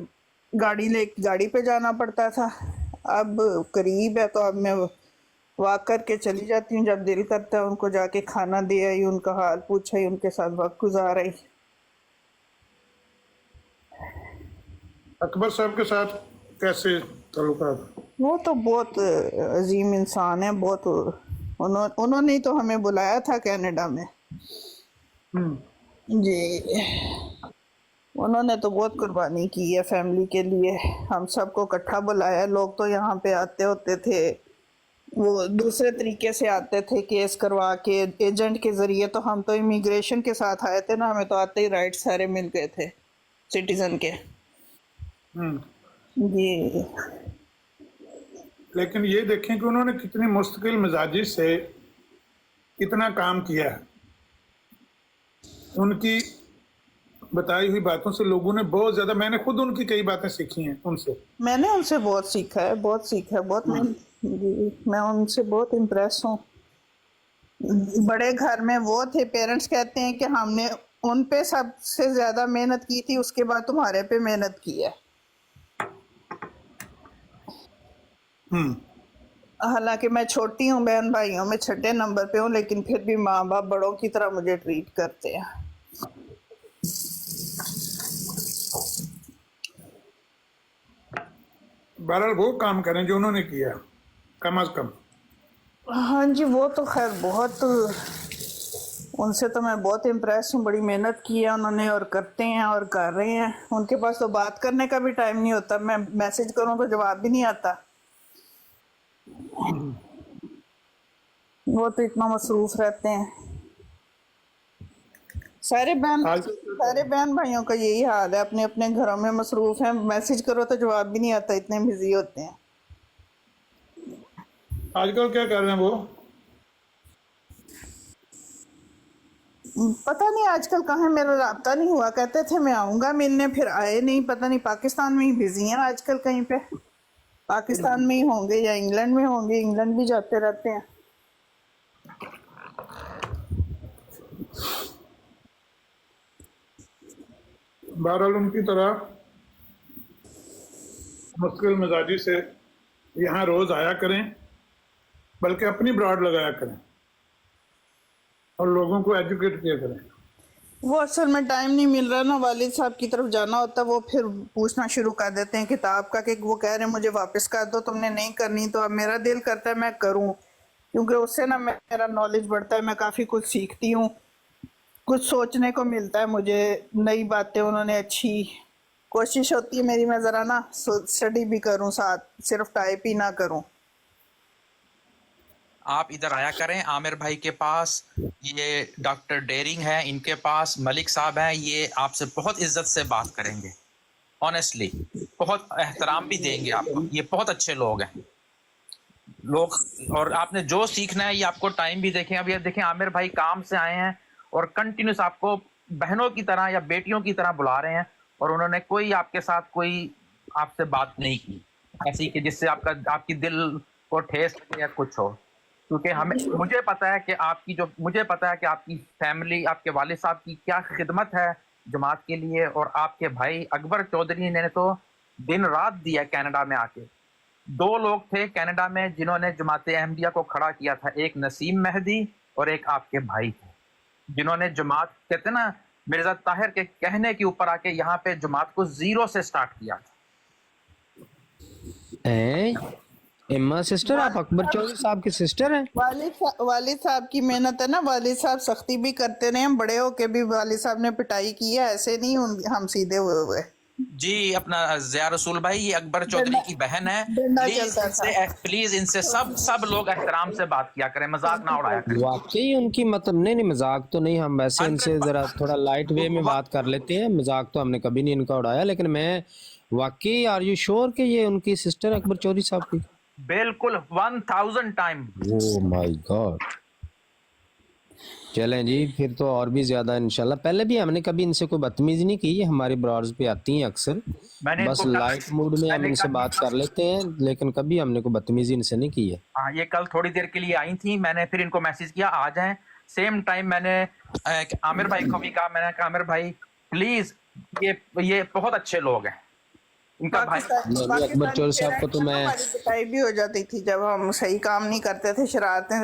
गाड़ी पे जाना पड़ता था। अब करीब है तो अब मैं वॉक करके चली जाती हूँ, जब दिल करता है उनको जाके खाना दे आई, उनका हाल पूछा ही, उनके साथ वक्त गुजार आई। अकबर साहब के साथ कैसे ताल्लुकात? वो तो बहुत अजीम इंसान है, बहुत उन्होंने ही तो हमें बुलाया था कनाडा में जी। उन्होंने तो बहुत कुर्बानी की है फैमिली के लिए, हम सबको इकट्ठा बुलाया। लोग तो यहाँ पे आते होते थे, वो दूसरे तरीके से आते थे, केस करवा के एजेंट के जरिए। तो हम तो इमिग्रेशन के साथ आए थे ना, हमें तो आते ही राइट सारे मिल गए थे सिटीजन के जी। लेकिन ये देखें कि उन्होंने कितनी मुस्तकिल मिजाजी से कितना काम किया है। उनकी बताई हुई बातों से लोगों ने बहुत ज्यादा, मैंने खुद उनकी कई बातें सीखी हैं उनसे। मैंने उनसे बहुत सीखा है, बहुत मैं उनसे बहुत इम्प्रेस हूँ। बड़े घर में वो थे, पेरेंट्स कहते हैं कि हमने उन पे सबसे ज्यादा मेहनत की थी, उसके बाद तुम्हारे पे मेहनत की है। हालांकि मैं छोटी हूँ, बहन भाइयों में छठे नंबर पे हूँ, लेकिन फिर भी माँ बाप बड़ों की तरह मुझे ट्रीट करते हैं। बहरहाल वो काम करें जो उन्होंने किया, कम से कम। हाँ जी, वो तो खैर बहुत, उनसे तो मैं बहुत इम्प्रेस हूँ। बड़ी मेहनत की है उन्होंने, और करते हैं और कर रहे हैं। उनके पास तो बात करने का भी टाइम नहीं होता, मैं मैसेज करूँ तो जवाब भी नहीं आता। वो तो इतना मसरूफ रहते हैं। सारे बहन भाइयों का यही हाल है, अपने अपने घरों में मसरूफ हैं। मैसेज करो तो जवाब भी नहीं आता, इतने बिजी होते हैं। आजकल क्या कर रहे हैं वो? पता नहीं आजकल कहाँ, मेरा राब्ता नहीं हुआ। कहते थे मैं आऊंगा मिलने, फिर आए नहीं। पता नहीं पाकिस्तान में ही बिजी हैं आजकल, कहीं पे पाकिस्तान में ही होंगे या इंग्लैंड में होंगे। इंग्लैंड भी जाते रहते हैं। बहरहाल उनकी तरह मुश्किल मिजाजी से यहाँ रोज आया करें, बल्कि अपनी ब्राड लगाया करें और लोगों को एजुकेट किया करें। वो असल में टाइम नहीं मिल रहा ना, वालिद साहब की तरफ जाना होता, वो फिर पूछना शुरू कर देते हैं किताब का, कि वो कह रहे हैं मुझे वापस कर दो, तुमने नहीं करनी। तो अब मेरा दिल करता है मैं करूं, क्योंकि उससे ना मेरा नॉलेज बढ़ता है, मैं काफ़ी कुछ सीखती हूँ, कुछ सोचने को मिलता है मुझे, नई बातें। उन्होंने अच्छी कोशिश होती है मेरी, मैं ज़रा ना स्टडी भी करूँ साथ, सिर्फ टाइप ही ना करूँ। आप इधर आया करें आमिर भाई के पास। ये डॉक्टर डेरिंग है, इनके पास मलिक साहब हैं, ये आपसे बहुत इज्जत से बात करेंगे, ऑनेस्टली बहुत एहतराम भी देंगे आपको। ये बहुत अच्छे लोग हैं लोग, और आपने जो सीखना है ये आपको टाइम भी देखें। अब ये देखें आमिर भाई काम से आए हैं और कंटिन्यूस आपको बहनों की तरह या बेटियों की तरह बुला रहे हैं, और उन्होंने कोई आपके साथ कोई आपसे बात नहीं की ऐसी कि जिससे आपकी दिल को ठेस लगे या कुछ हो। क्योंकि मुझे पता है कि आपकी फैमिली, आपके वालिद साहब की क्या खिदमत है जमात के लिए, और आपके भाई अकबर चौधरी ने तो दिन रात दिया कनाडा में आके। 2 लोग थे कनाडा में जिन्होंने जमात अहमदिया को खड़ा किया था, एक नसीम मेहदी और एक आपके भाई थे, जिन्होंने जमात, कहते ना मिर्जा ताहिर के कहने के ऊपर आके यहाँ पे जमात को 0 से स्टार्ट किया था। इम्मा सिस्टर, आप अकबर चौधरी साहब की सिस्टर हैं? वालिद साहब की मेहनत है ना, वालिद साहब सख्ती भी करते रहे, हम बड़े होके भी वालिद साहब ने पिटाई की है, ऐसे नहीं हम सीधे हुए। जी अपना ज़िया रसूल भाई, ये अकबर चौधरी की बहन है, प्लीज इनसे सब लोग एहतराम से बात किया करें, मजाक ना उड़ाया करें। वाकई उनकी मतलब नहीं मजाक तो नहीं, हम वैसे इनसे जरा थोड़ा लाइट वे में बात कर लेते हैं, मजाक तो हमने कभी नहीं इनका उड़ाया। लेकिन मैं वाकई, आर यू श्योर कि ये उनकी सिस्टर अकबर चौधरी साहब की? बिल्कुल 1000 टाइम। Oh my God. चलें जी, फिर तो और भी ज्यादा इंशाल्लाह। पहले भी हमने कभी इनसे कोई बदतमीजी नहीं की, हमारी ब्रॉड्स पे आती हैं अक्सर, बस लाइट मूड में हम इनसे बात कर लेते हैं, लेकिन कभी हमने कोई बदतमीजी इनसे नहीं की है। हाँ, ये कल थोड़ी देर के लिए आई थी, मैंने फिर इनको मैसेज किया आ जाएं। सेम टाइम मैंने आमिर भाई को भी कहा, मैंने कहा आमिर भाई प्लीज, ये बहुत अच्छे लोग हैं, उनका भाई अकबर चौधरी साहब को तो मैं पिटाई भी हो जाती थी जब हम सही काम नहीं करते थे, शरारतें